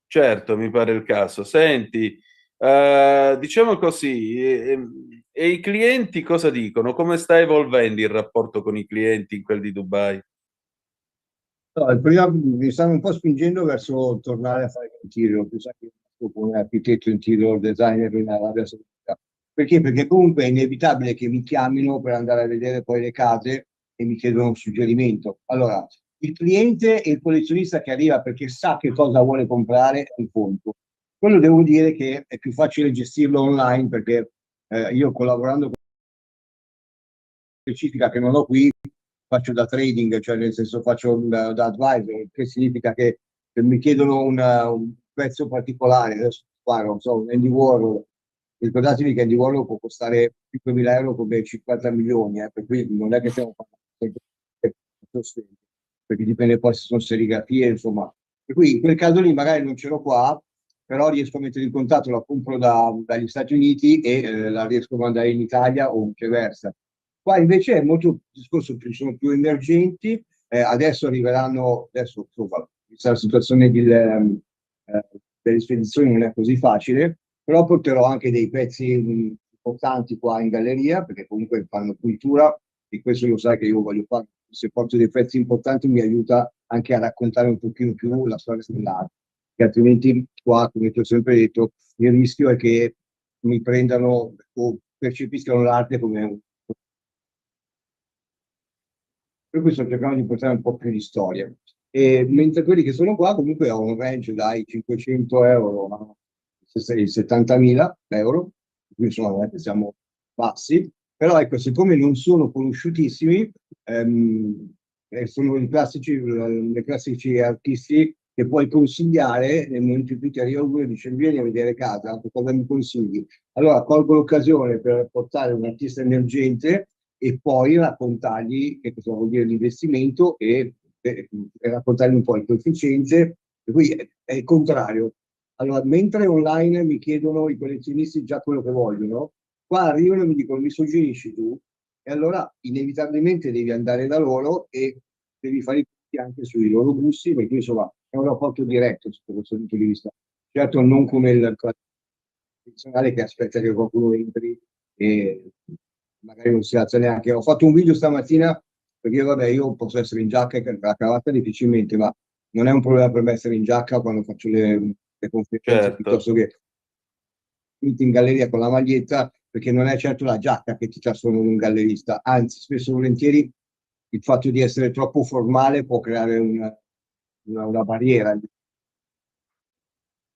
Certo, mi pare il caso. Senti, diciamo così, e i clienti cosa dicono? Come sta evolvendo il rapporto con i clienti in quel di Dubai? Prima mi stanno un po' spingendo verso tornare a fare interior, come architetto interior designer in Arabia Saudita. Perché? Perché comunque è inevitabile che mi chiamino per andare a vedere poi le case e mi chiedono un suggerimento. Allora, il cliente e il collezionista che arriva perché sa che cosa vuole comprare è un conto. Quello devo dire che è più facile gestirlo online, perché io collaborando con una specifica che non ho qui, faccio da trading, cioè nel senso faccio da advisor, che significa che se mi chiedono un prezzo particolare, adesso non so, un Andy Warhol, ricordatevi che Andy Warhol può costare 5.000 euro come 50 milioni, per cui non è che stiamo parlando perché dipende poi se sono serigrafie, insomma. Per cui in quel caso lì magari non ce l'ho qua, però riesco a mettere in contatto, la compro dagli Stati Uniti e la riesco a mandare in Italia o viceversa. Qua invece è molto discorso, sono più emergenti, adesso arriveranno, insomma, la situazione delle spedizioni non è così facile, però porterò anche dei pezzi importanti qua in galleria, perché comunque fanno cultura, e questo lo sai che io voglio fare. Se porto dei pezzi importanti mi aiuta anche a raccontare un pochino più la storia dell'arte, che altrimenti qua, come ti ho sempre detto, il rischio è che mi prendano o percepiscano l'arte come un... Per cui sto cercando di portare un po' più di storia. E mentre quelli che sono qua comunque ho un range dai 500 euro ai 70.000 euro, quindi insomma siamo bassi, però ecco, siccome non sono conosciutissimi, sono i classici artisti che puoi consigliare nel momento in cui ti arriva uno e dice vieni a vedere casa, cosa mi consigli? Allora colgo l'occasione per portare un artista emergente e poi raccontargli che cosa vuol dire l'investimento e raccontargli un po' il coefficiente, per cui è il contrario. Allora, mentre online mi chiedono i collezionisti già quello che vogliono, qua arrivano e mi dicono mi suggerisci tu, e allora inevitabilmente devi andare da loro e devi fare i punti anche sui loro gusti, perché insomma è un rapporto diretto sotto questo punto di vista. Certo non come il tradizionale che aspetta che qualcuno entri e magari non si alza neanche. Ho fatto un video stamattina perché vabbè io posso essere in giacca e la cravatta difficilmente, ma non è un problema per me essere in giacca quando faccio le conferenze, piuttosto che in galleria con la maglietta, perché non è certo la giacca che ti trasforma in un gallerista, anzi spesso e volentieri il fatto di essere troppo formale può creare una barriera.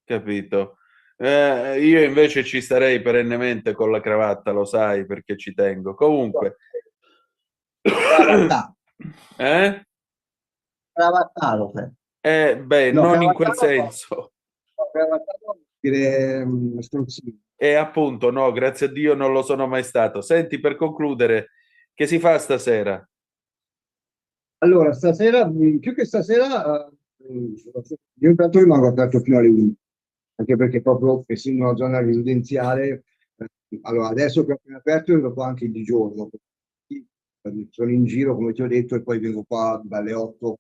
Capito. Io invece ci starei perennemente con la cravatta, lo sai, perché ci tengo. Comunque. Cravattaro. Beh, No, non in quel senso. E appunto, no, grazie a Dio non lo sono mai stato. Senti, per concludere, che si fa stasera? Allora, stasera, più che stasera, io intanto rimango aperto fino alle 11, anche perché proprio essendo una zona residenziale, allora adesso che ho appena aperto io lo fa anche di giorno, sono in giro come ti ho detto e poi vengo qua dalle 8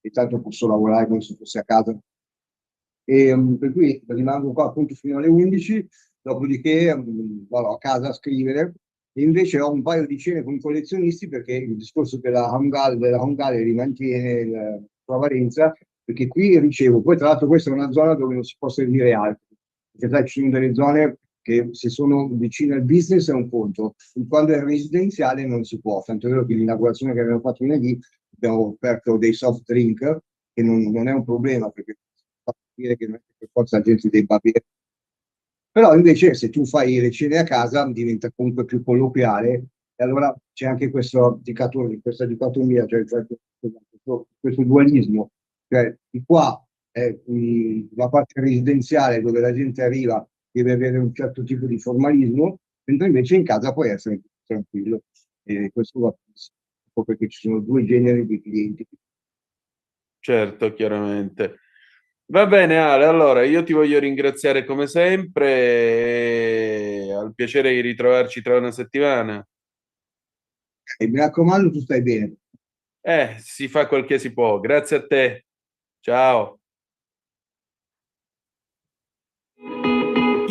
e tanto posso lavorare come se fossi a casa. E per cui rimango qua appunto fino alle 11, dopodiché vado a casa a scrivere. E invece ho un paio di cene con i collezionisti perché il discorso della Home Gallery mantiene la sua valenza, perché qui ricevo, poi tra l'altro questa è una zona dove non si può servire altro, perché sai, ci sono delle zone che se sono vicine al business è un conto, quando è residenziale non si può, tanto è vero che l'inaugurazione che abbiamo fatto venerdì abbiamo offerto dei soft drink, che non è un problema, perché fa dire che non è che per forza la gente debba bere. Però invece se tu fai le cene a casa diventa comunque più colloquiale e allora c'è anche questa dicotomia, cioè questo dualismo, cioè di qua è la parte residenziale dove la gente arriva deve avere un certo tipo di formalismo, mentre invece in casa puoi essere più tranquillo, e questo va perché ci sono due generi di clienti. Certo, chiaramente. Va bene Ale, allora io ti voglio ringraziare come sempre e al piacere di ritrovarci tra una settimana. E mi raccomando, tu stai bene. Si fa quel che si può. Grazie a te. Ciao.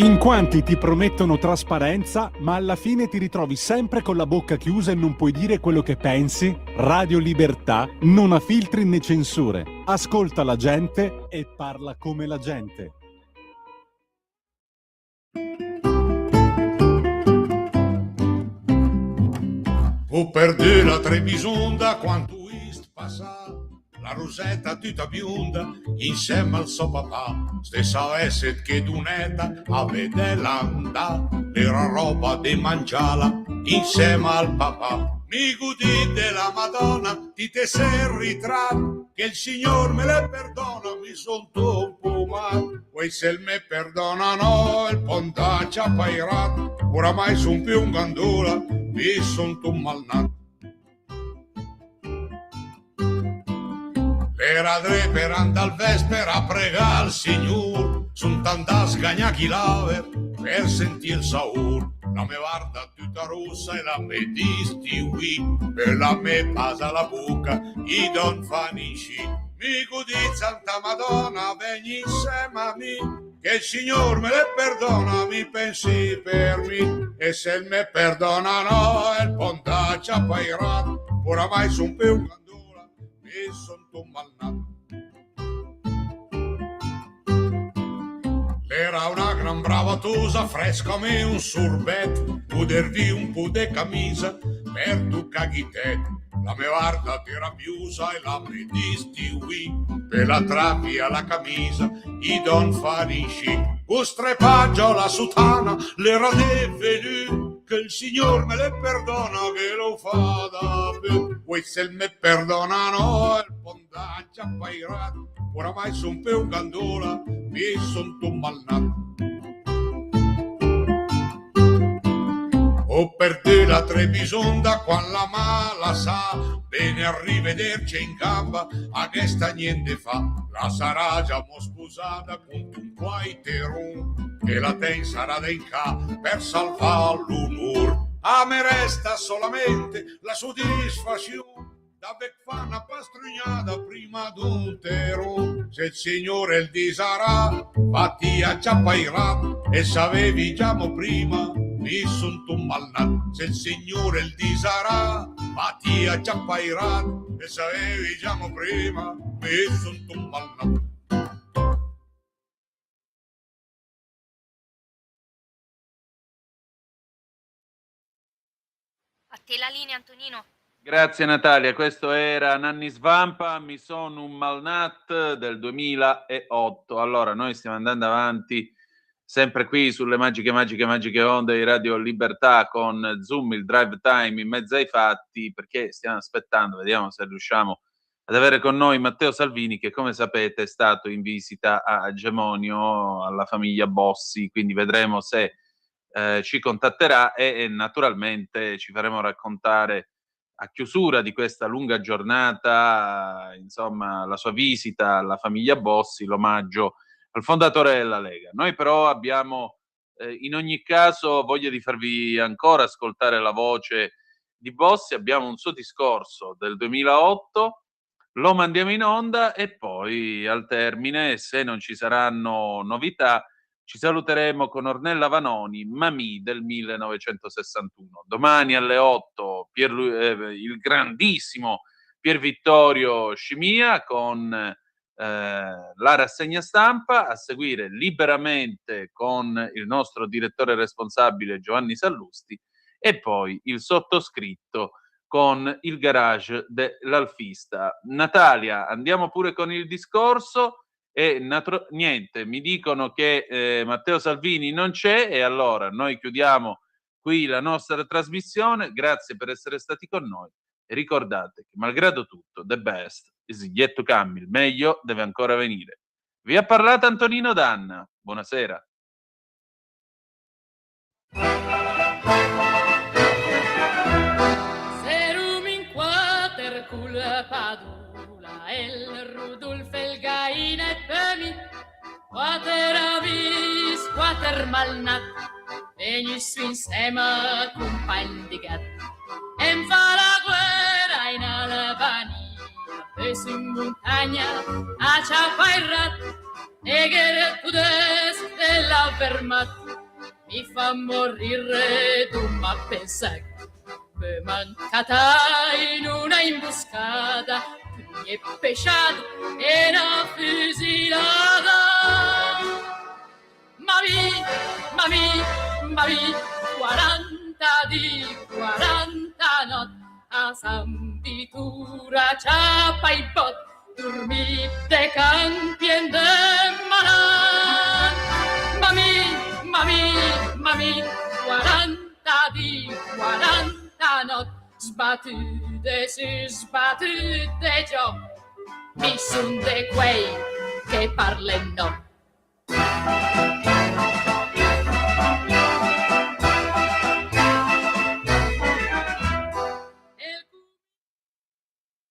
In quanti ti promettono trasparenza, ma alla fine ti ritrovi sempre con la bocca chiusa e non puoi dire quello che pensi? Radio Libertà non ha filtri né censure. Ascolta la gente e parla come la gente. Ho perdu la Trebisonda quando ist passà, la Rosetta tutta bionda insieme al suo papà, stessa esset che dunetta a vedell'anda, era roba di mangiala insieme al papà. Mi godì della Madonna, ti te sei ritratto, che il Signor me le perdona, mi sento un po' male. Poi se il me perdona no, il pontaccia pairat, oramai son più un gandola, mi sento un malnato. Era dre per andare al vespera a pregare al Signor, son tanta sgagna chi laver per sentir il saur. La me guarda tutta rossa e la me disti oui, per la me pasa la bocca, i don fanisci. Mi godì Santa Madonna, vegni insieme a me, che il Signor me le perdona, mi pensi per me. E se il me perdona no, il pontaccia pairat, oramai son più un gandola, mi son tu malnato. Era una gran bravatosa, fresca come un sorbet, podervi un po' de camisa per tu caghitet. La me guarda tira piusa e la me disti oui, per la trapia la camisa, i don fanisci. O strepaggio la sutana, l'era devenu, che il Signor me le perdona che lo fa da più. Poi se me perdonano il pondaccia pairat, oramai son pe un gandola, mi son tu malnato. O per te la Trebisonda quan la mala sa, bene a rivederci in gamba, a questa niente fa. La sarà già mo sposata con un quaiteron, e la ten sarà den ca per salvar l'onor. A me resta solamente la soddisfazione da fa una pastrugnata prima d'un tero. Se il Signore il disarà, fatti a ciappairà, e sapevi già mo prima, mi son tu malnat. Se il Signore il disarà, fatti a ciappairà, e sapevi già mo prima, mi son tu malnat. A te la linea, Antonino. Grazie Natalia, questo era Nanni Svampa, mi sono un malnat del 2008. Allora, noi stiamo andando avanti sempre qui sulle magiche onde di Radio Libertà con Zoom, il drive time in mezzo ai fatti, perché stiamo aspettando, vediamo se riusciamo ad avere con noi Matteo Salvini, che come sapete è stato in visita a Gemonio, alla famiglia Bossi, quindi vedremo se ci contatterà e naturalmente ci faremo raccontare a chiusura di questa lunga giornata, insomma, la sua visita alla famiglia Bossi, l'omaggio al fondatore della Lega. Noi però abbiamo in ogni caso voglia di farvi ancora ascoltare la voce di Bossi, abbiamo un suo discorso del 2008, lo mandiamo in onda e poi al termine, se non ci saranno novità, ci saluteremo con Ornella Vanoni, Mamì del 1961. Domani alle 8 il grandissimo Pier Vittorio Scimia con la rassegna stampa, a seguire Liberamente con il nostro direttore responsabile Giovanni Sallusti e poi il sottoscritto con il garage dell'Alfista. Natalia, andiamo pure con il discorso. E niente, mi dicono che Matteo Salvini non c'è e allora noi chiudiamo qui la nostra trasmissione. Grazie per essere stati con noi e ricordate che malgrado tutto, the best is yet to come, il meglio deve ancora venire. Vi ha parlato Antonino Danna, buonasera. Serum in quater culpadula el Rudolf el Gain et Pemi quater avis quater malnat venis su insema compagn di gat em fa la guerra in Albania pes in montagna a Ciapairat e che pudesse della fermat mi fa morire d'un ma pensac me mancata in una imboscata mi è pesciato e una fusilata. Mami, 40 not a sambitura ciapa i bot dormì de campien de malan. Mami, 40 not sbattute giò, mi son de quei che parlen no.